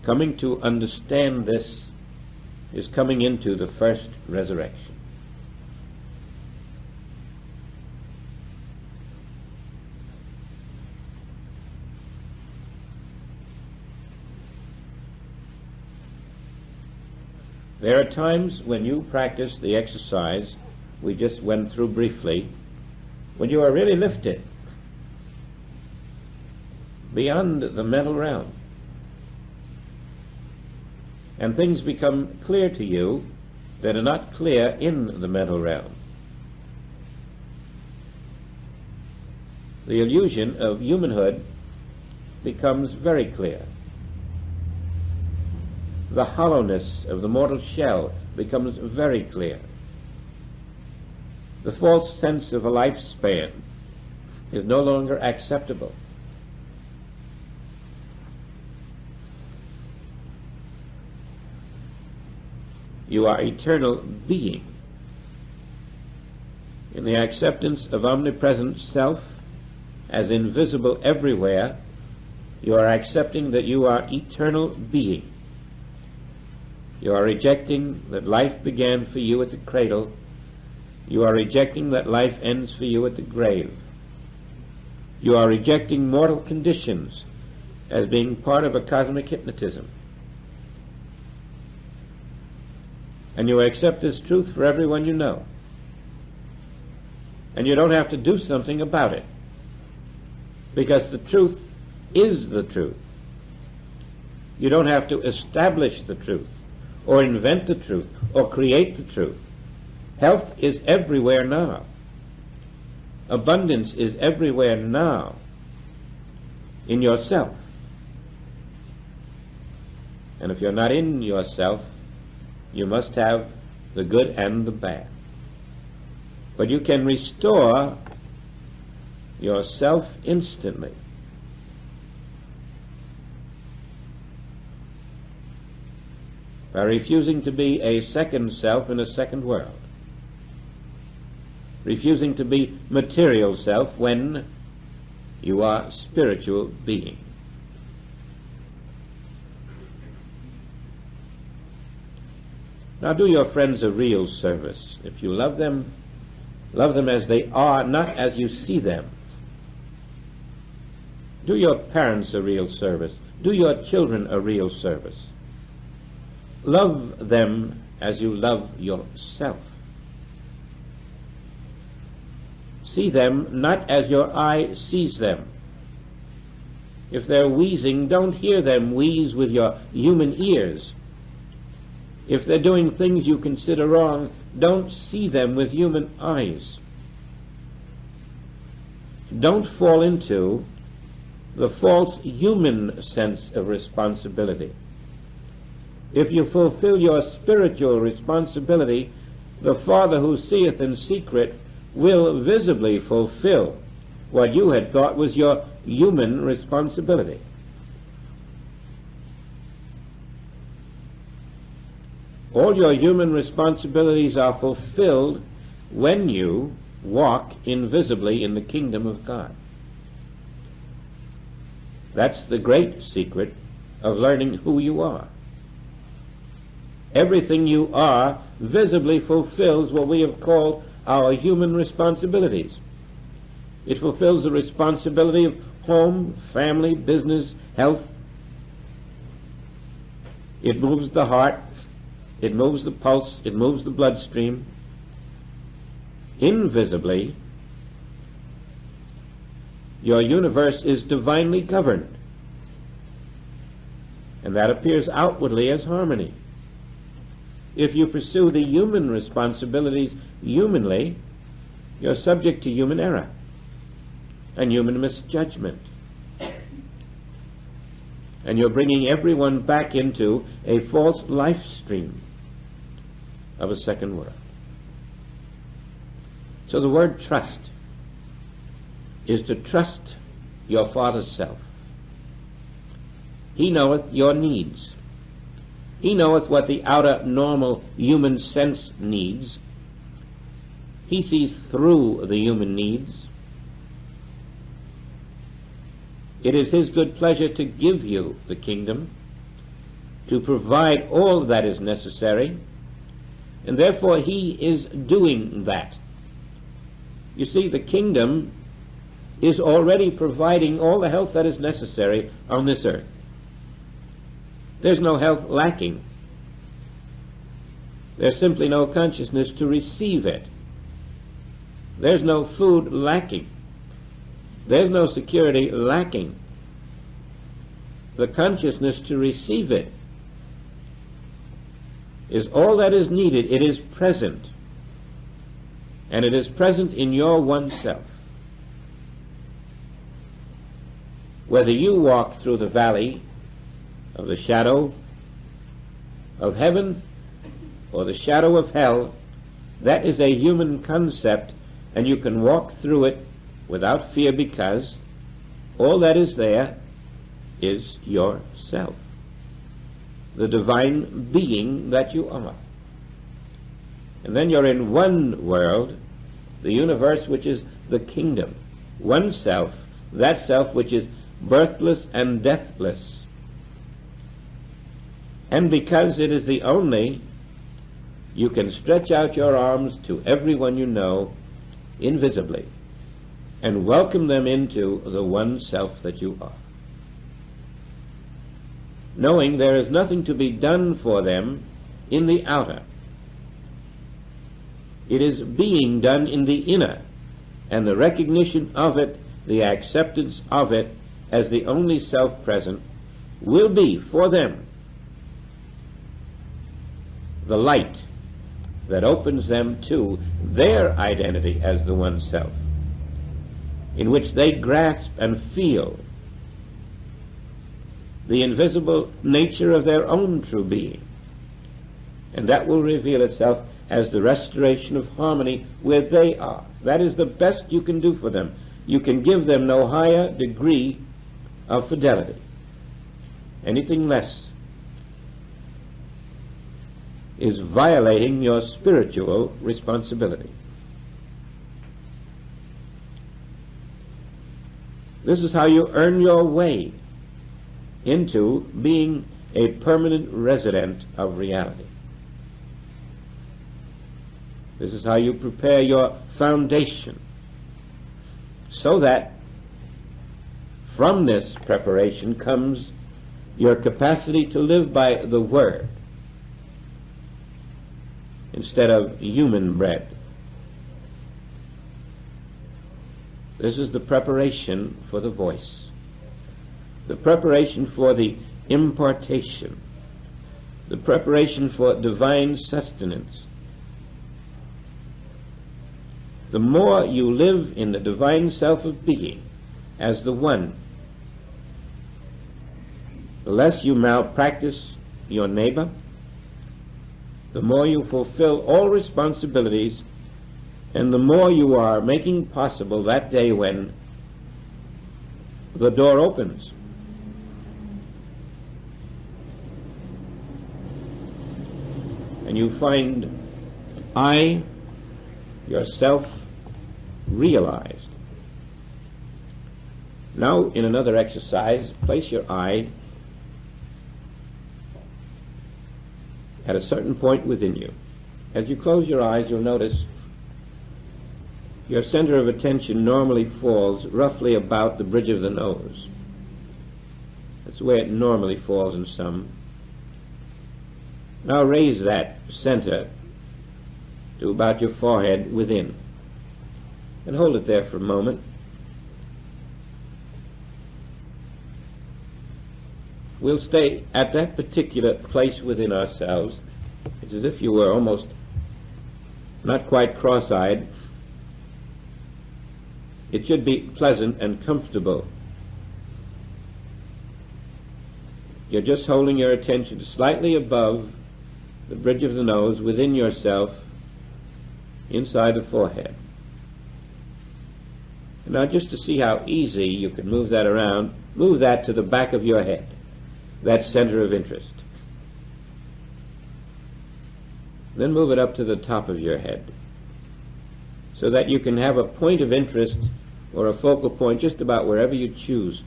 Coming to understand this is coming into the first resurrection. There are times when you practice the exercise we just went through briefly, when you are really lifted beyond the mental realm, and things become clear to you that are not clear in the mental realm. The illusion of humanhood becomes very clear. The hollowness of the mortal shell becomes very clear. The false sense of a lifespan is no longer acceptable. You are eternal being. In the acceptance of omnipresent self as invisible everywhere, you are accepting that you are eternal being. You are rejecting that life began for you at the cradle. You are rejecting that life ends for you at the grave. You are rejecting mortal conditions as being part of a cosmic hypnotism. And you accept this truth for everyone you know. And you don't have to do something about it, because the truth is the truth. You don't have to establish the truth, or invent the truth, or create the truth. Health is everywhere now. Abundance is everywhere now, in yourself. And if you're not in yourself, you must have the good and the bad. But you can restore yourself instantly. By refusing to be a second self in a second world. Refusing to be material self when you are spiritual being. Now do your friends a real service. If you love them as they are, not as you see them. Do your parents a real service. Do your children a real service. Love them as you love yourself. See them not as your eye sees them. If they're wheezing, don't hear them wheeze with your human ears. If they're doing things you consider wrong, don't see them with human eyes. Don't fall into the false human sense of responsibility. If you fulfill your spiritual responsibility, the Father who seeth in secret will visibly fulfill what you had thought was your human responsibility. All your human responsibilities are fulfilled when you walk invisibly in the kingdom of God. That's the great secret of learning who you are. Everything you are visibly fulfills what we have called our human responsibilities. It fulfills the responsibility of home, family, business, health. It moves the heart, it moves the pulse, it moves the bloodstream. Invisibly, your universe is divinely governed, and that appears outwardly as harmony. If you pursue the human responsibilities humanly, you're subject to human error and human misjudgment. And you're bringing everyone back into a false life stream of a second world. So the word trust is to trust your Father's self. He knoweth your needs. He knoweth what the outer normal human sense needs. He sees through the human needs. It is his good pleasure to give you the kingdom, to provide all that is necessary, and therefore he is doing that. You see, the kingdom is already providing all the health that is necessary on this earth. There's no health lacking. There's simply no consciousness to receive it. There's no food lacking. There's no security lacking. The consciousness to receive it is all that is needed. It is present. And it is present in your one self. Whether you walk through the valley of the shadow of heaven or the shadow of hell, that is a human concept, and you can walk through it without fear, because all that is there is yourself, the divine being that you are. And then you're in one world, the universe, which is the kingdom, one self, that self which is birthless and deathless. And because it is the only, you can stretch out your arms to everyone you know invisibly and welcome them into the one self that you are, knowing there is nothing to be done for them in the outer. It is being done in the inner, and the recognition of it, the acceptance of it as the only self present, will be for them the light that opens them to their identity as the one self, in which they grasp and feel the invisible nature of their own true being. And that will reveal itself as the restoration of harmony where they are. That is the best you can do for them. You can give them no higher degree of fidelity. Anything less is violating your spiritual responsibility. This is how you earn your way into being a permanent resident of reality. This is how you prepare your foundation, so that from this preparation comes your capacity to live by the Word instead of human bread. This is the preparation for the voice, the preparation for the impartation, the preparation for divine sustenance. The more you live in the divine self of being as the one, the less you malpractice your neighbor, the more you fulfill all responsibilities, and the more you are making possible that day when the door opens. And you find I, yourself, realized. Now, in another exercise, place your eye at a certain point within you. As you close your eyes, you'll notice your center of attention normally falls roughly about the bridge of the nose. That's the way it normally falls in some. Now raise that center to about your forehead within, and hold it there for a moment. We'll stay at that particular place within ourselves. It's as if you were almost not quite cross-eyed. It should be pleasant and comfortable. You're just holding your attention slightly above the bridge of the nose within yourself, inside the forehead. And now, just to see how easy you can move that around, move that to the back of your head, that center of interest. Then move it up to the top of your head, so that you can have a point of interest or a focal point just about wherever you choose.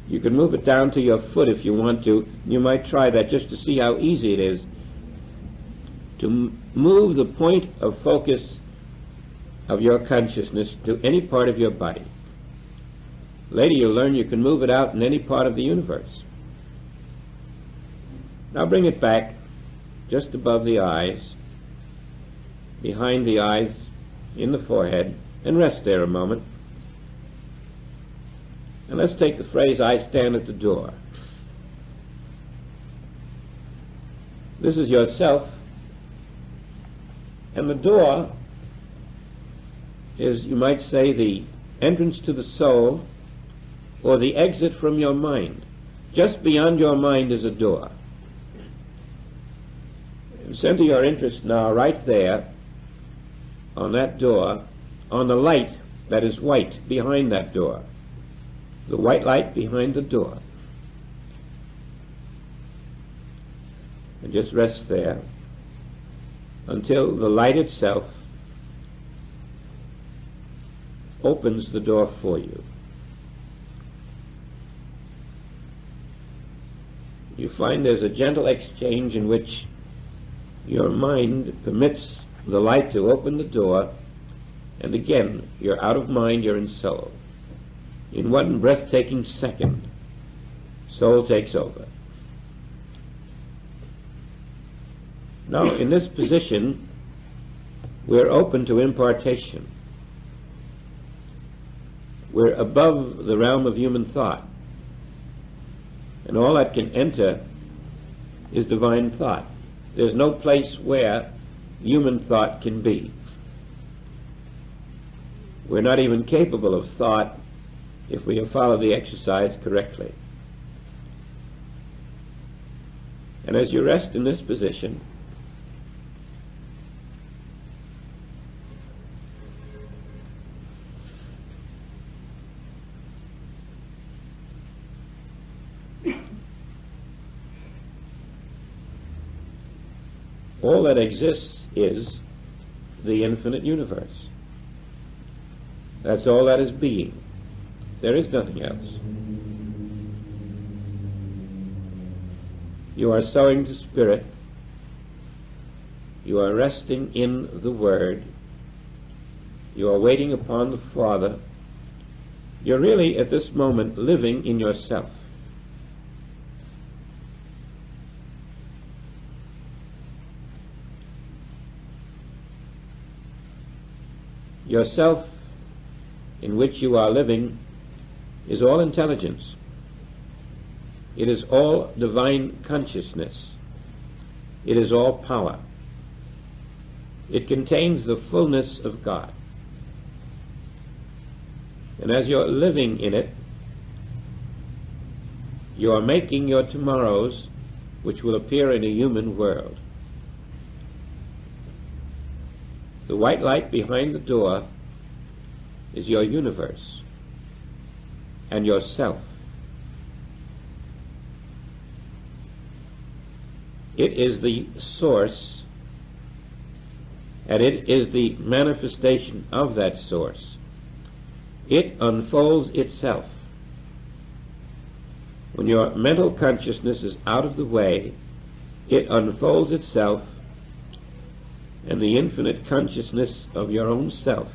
You can move it down to your foot if you want to. You might try that just to see how easy it is to move the point of focus of your consciousness to any part of your body. Later you'll learn you can move it out in any part of the universe. Now bring it back just above the eyes, behind the eyes, in the forehead, and rest there a moment. And let's take the phrase, I stand at the door. This is yourself, and the door is, you might say, the entrance to the soul, or the exit from your mind. Just beyond your mind is a door. And center your interest now right there on that door, on the light that is white behind that door. The white light behind the door. And just rest there until the light itself opens the door for you. You find there's a gentle exchange in which your mind permits the light to open the door, and again, you're out of mind, you're in soul. In one breathtaking second, soul takes over. Now, in this position, we're open to impartation. We're above the realm of human thought. And all that can enter is divine thought. There's no place where human thought can be. We're not even capable of thought if we have followed the exercise correctly. And as you rest in this position, all that exists is the infinite universe. That's all that is being. There is nothing else. You are sowing to spirit. You are resting in the Word. You are waiting upon the Father. You're really, at this moment, living in yourself. Yourself in which you are living is all intelligence. It is all divine consciousness. It is all power. It contains the fullness of God. And as you're living in it, you are making your tomorrows, which will appear in a human world. The white light behind the door is your universe and yourself. It is the source, and it is the manifestation of that source. It unfolds itself. When your mental consciousness is out of the way, it unfolds itself, and the infinite consciousness of your own self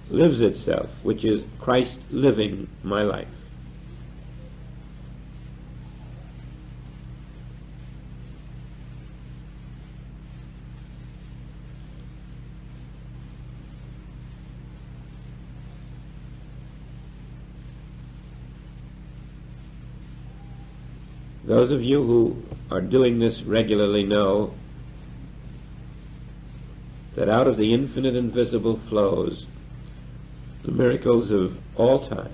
lives itself, which is Christ living my life. Those of you who are doing this regularly know that out of the infinite invisible flows the miracles of all time.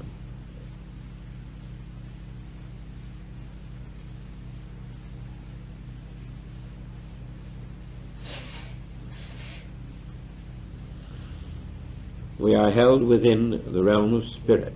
We are held within the realm of spirit.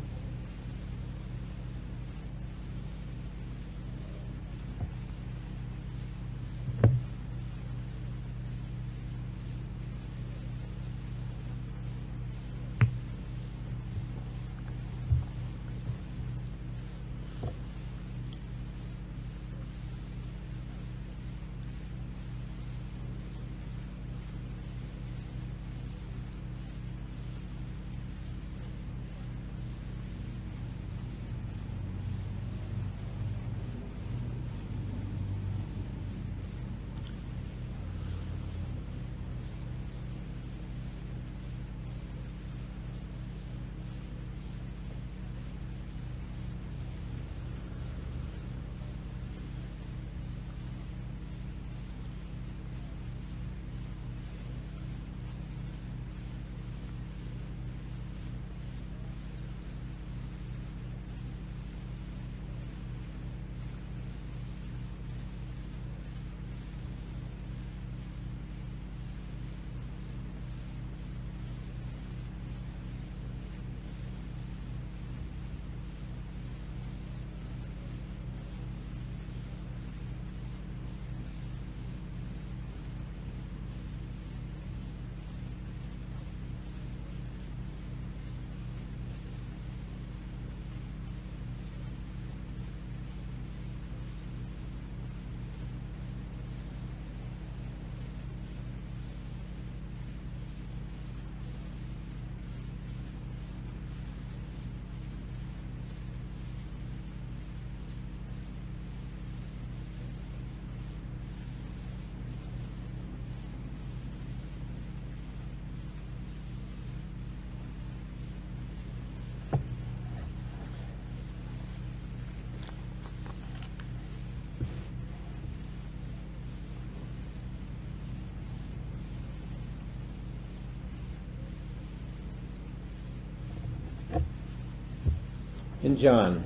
In John,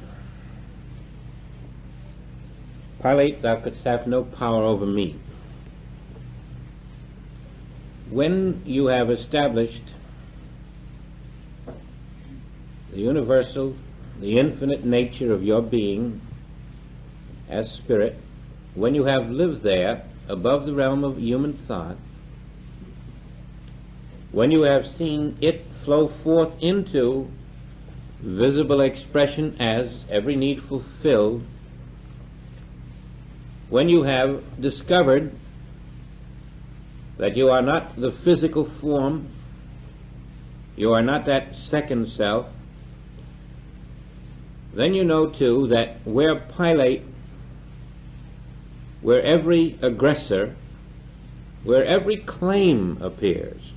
Pilate, thou couldst have no power over me. When you have established the universal, the infinite nature of your being as spirit, when you have lived there above the realm of human thought, when you have seen it flow forth into visible expression as every need fulfilled, when you have discovered that you are not the physical form, you are not that second self, then you know too that where Pilate, where every aggressor, where every claim appears,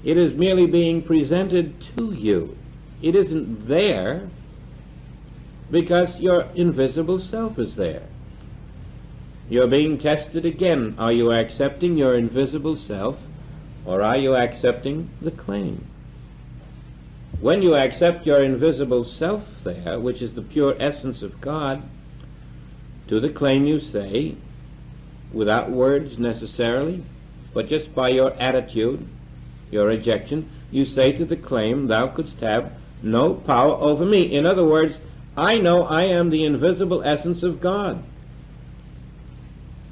it is merely being presented to you. It isn't there because your invisible self is there. You're being tested again. Are you accepting your invisible self, or are you accepting the claim? When you accept your invisible self there, which is the pure essence of God, to the claim you say, without words necessarily, but just by your attitude, your rejection, you say to the claim, thou couldst have no power over me. In other words, I know I am the invisible essence of God.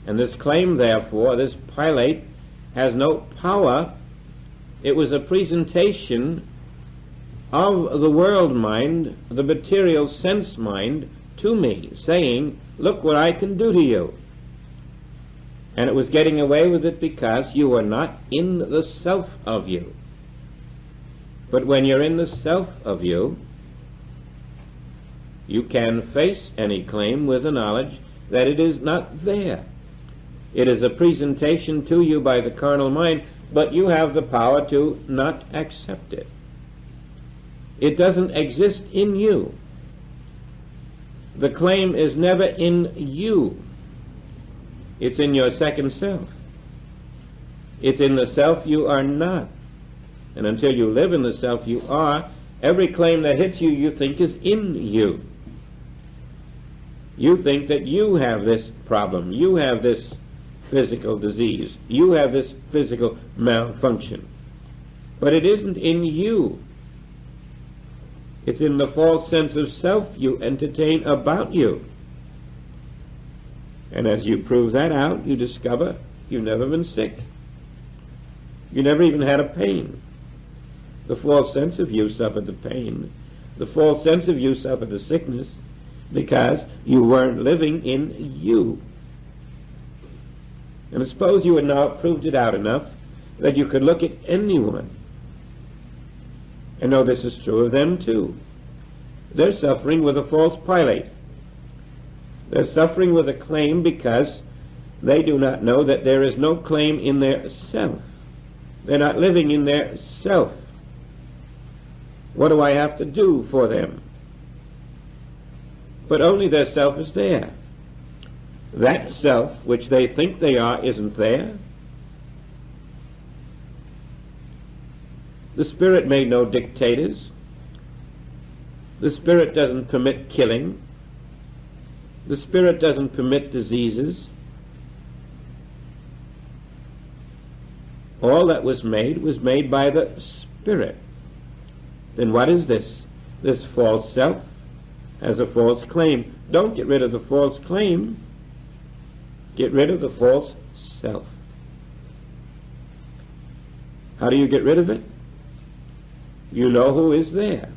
And this claim, therefore, this Pilate, has no power. It was a presentation of the world mind, the material sense mind, to me, saying, look what I can do to you. And it was getting away with it because you were not in the self of you. But when you're in the self of you, you can face any claim with the knowledge that it is not there. It is a presentation to you by the carnal mind, but you have the power to not accept it. It doesn't exist in you. The claim is never in you. It's in your second self. It's in the self you are not. And until you live in the self you are, every claim that hits you, you think is in you. You think that you have this problem, you have this physical disease, you have this physical malfunction. But it isn't in you. It's in the false sense of self you entertain about you. And as you prove that out, you discover you've never been sick. You never even had a pain. The false sense of you suffered the pain. The false sense of you suffered the sickness because you weren't living in you. And suppose you had now proved it out enough that you could look at anyone and know this is true of them too. They're suffering with a false pilate. They're suffering with a claim because they do not know that there is no claim in their self. They're not living in their self. What do I have to do for them? But only their self is there. That self which they think they are isn't there. The Spirit made no dictators. The Spirit doesn't permit killing. The Spirit doesn't permit diseases. All that was made by the Spirit. Then what is this? This false self has a false claim. Don't get rid of the false claim. Get rid of the false self. How do you get rid of it? You know who is there.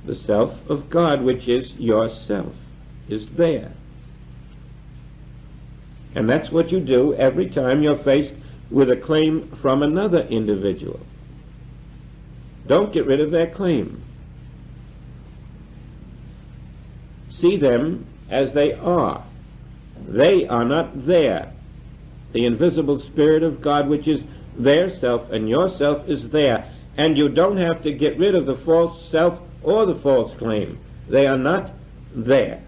The self of God, which is yourself, is there. And that's what you do every time you're faced with a claim from another individual. Don't get rid of their claim. See them as they are. They are not there. The invisible Spirit of God, which is their self and your self, is there. And you don't have to get rid of the false self or the false claim. They are not there.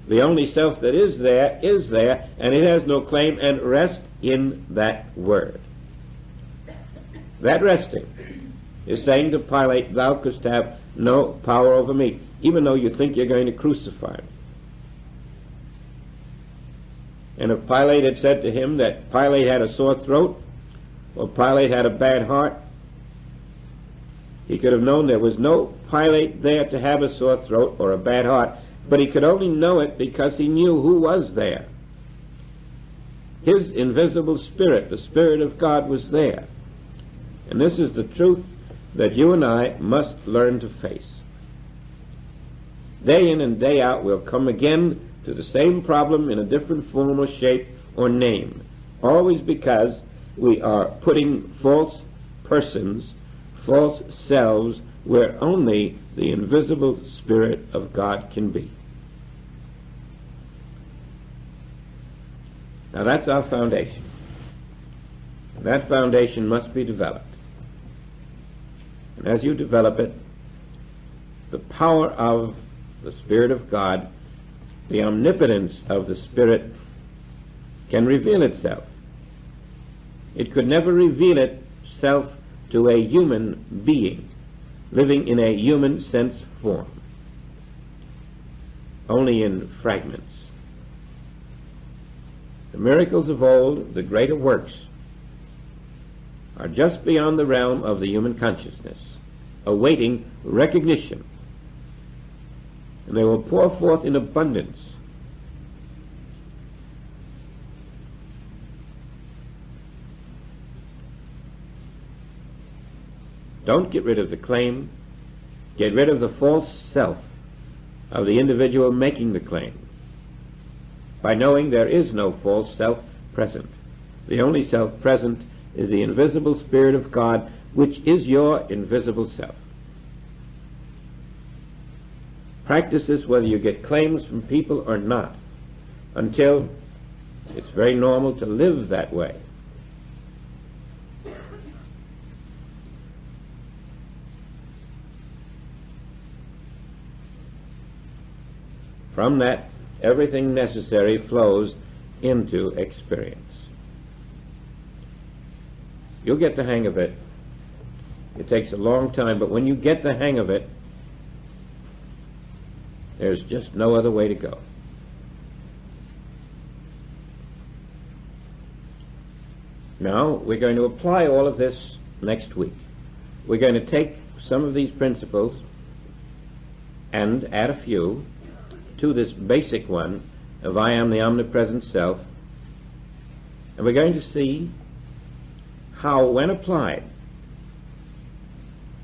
The only self that is there, and it has no claim, and rest in that word. That resting is saying to Pilate, thou couldst have no power over me, even though you think you're going to crucify me. And if Pilate had said to him that Pilate had a sore throat, or Pilate had a bad heart, he could have known there was no Pilate there to have a sore throat or a bad heart, but he could only know it because he knew who was there. His invisible Spirit, the Spirit of God, was there. And this is the truth that you and I must learn to face. Day in and day out we'll come again to the same problem in a different form or shape or name, always because we are putting false persons, false selves, where only the invisible Spirit of God can be. Now that's our foundation. And that foundation must be developed. And as you develop it, the power of the Spirit of God, the omnipotence of the Spirit, can reveal itself. It could never reveal itself to a human being living in a human sense form, only in fragments. The miracles of old, the greater works, are just beyond the realm of the human consciousness, awaiting recognition. And they will pour forth in abundance. Don't get rid of the claim. Get rid of the false self of the individual making the claim. by knowing there is no false self present. The only self present is the invisible Spirit of God, which is your invisible self. Practice this whether you get claims from people or not, until it's very normal to live that way. From that, everything necessary flows into experience. You'll get the hang of it. It takes a long time, but when you get the hang of it, there's just no other way to go. Now, we're going to apply all of this next week. We're going to take some of these principles and add a few to this basic one of I am the omnipresent self, and we're going to see how, when applied,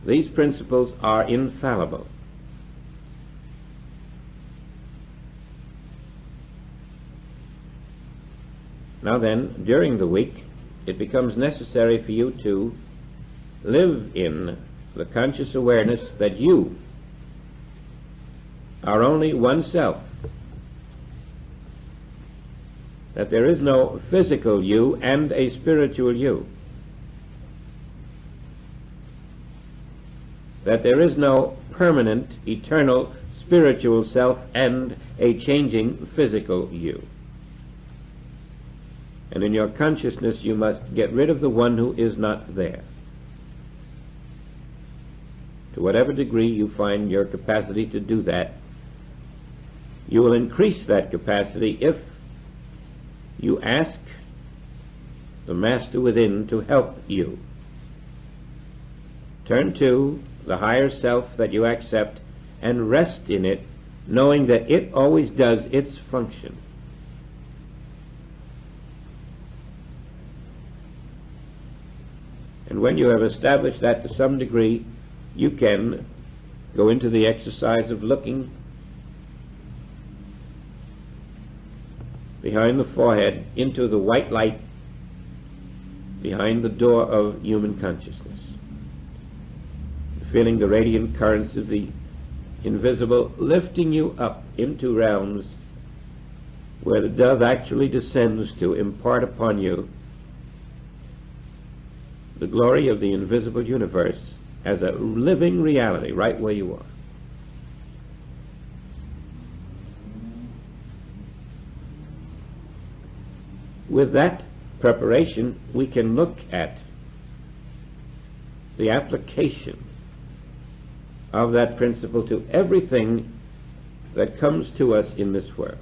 these principles are infallible. Now then, during the week, it becomes necessary for you to live in the conscious awareness that you are only one self, that there is no physical you and a spiritual you, that there is no permanent, eternal, spiritual self and a changing physical you. And in your consciousness you must get rid of the one who is not there. To whatever degree you find your capacity to do that, you will increase that capacity if you ask the Master within to help you. Turn to the higher self that you accept and rest in it, knowing that it always does its function. And when you have established that to some degree, you can go into the exercise of looking behind the forehead into the white light behind the door of human consciousness, feeling the radiant currents of the invisible lifting you up into realms where the dove actually descends to impart upon you the glory of the invisible universe as a living reality right where you are. With that preparation, we can look at the application of that principle to everything that comes to us in this world,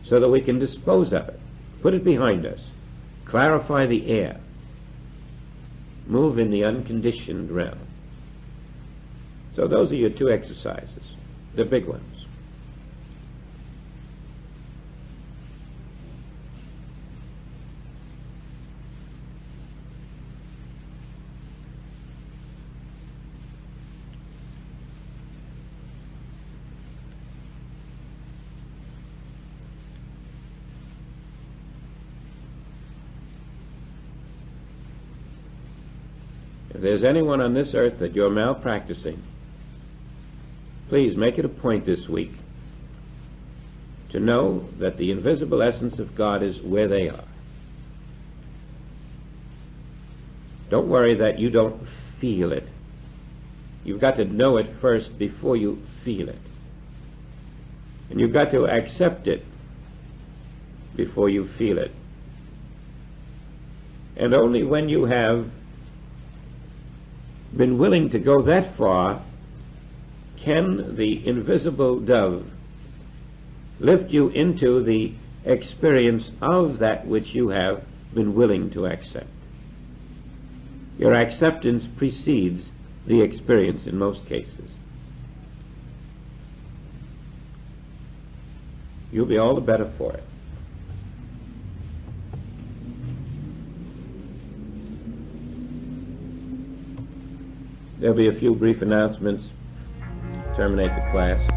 so that we can dispose of it, put it behind us, clarify the air, move in the unconditioned realm. So those are your two exercises, the big ones. If there's anyone on this earth that you're malpracticing, please make it a point this week to know that the invisible essence of God is where they are. Don't worry that you don't feel it. You've got to know it first before you feel it. And you've got to accept it before you feel it. And only when you have been willing to go that far can the invisible dove lift you into the experience of that which you have been willing to accept. Your acceptance precedes the experience in most cases. You'll be all the better for it. There'll be a few brief announcements to terminate the class.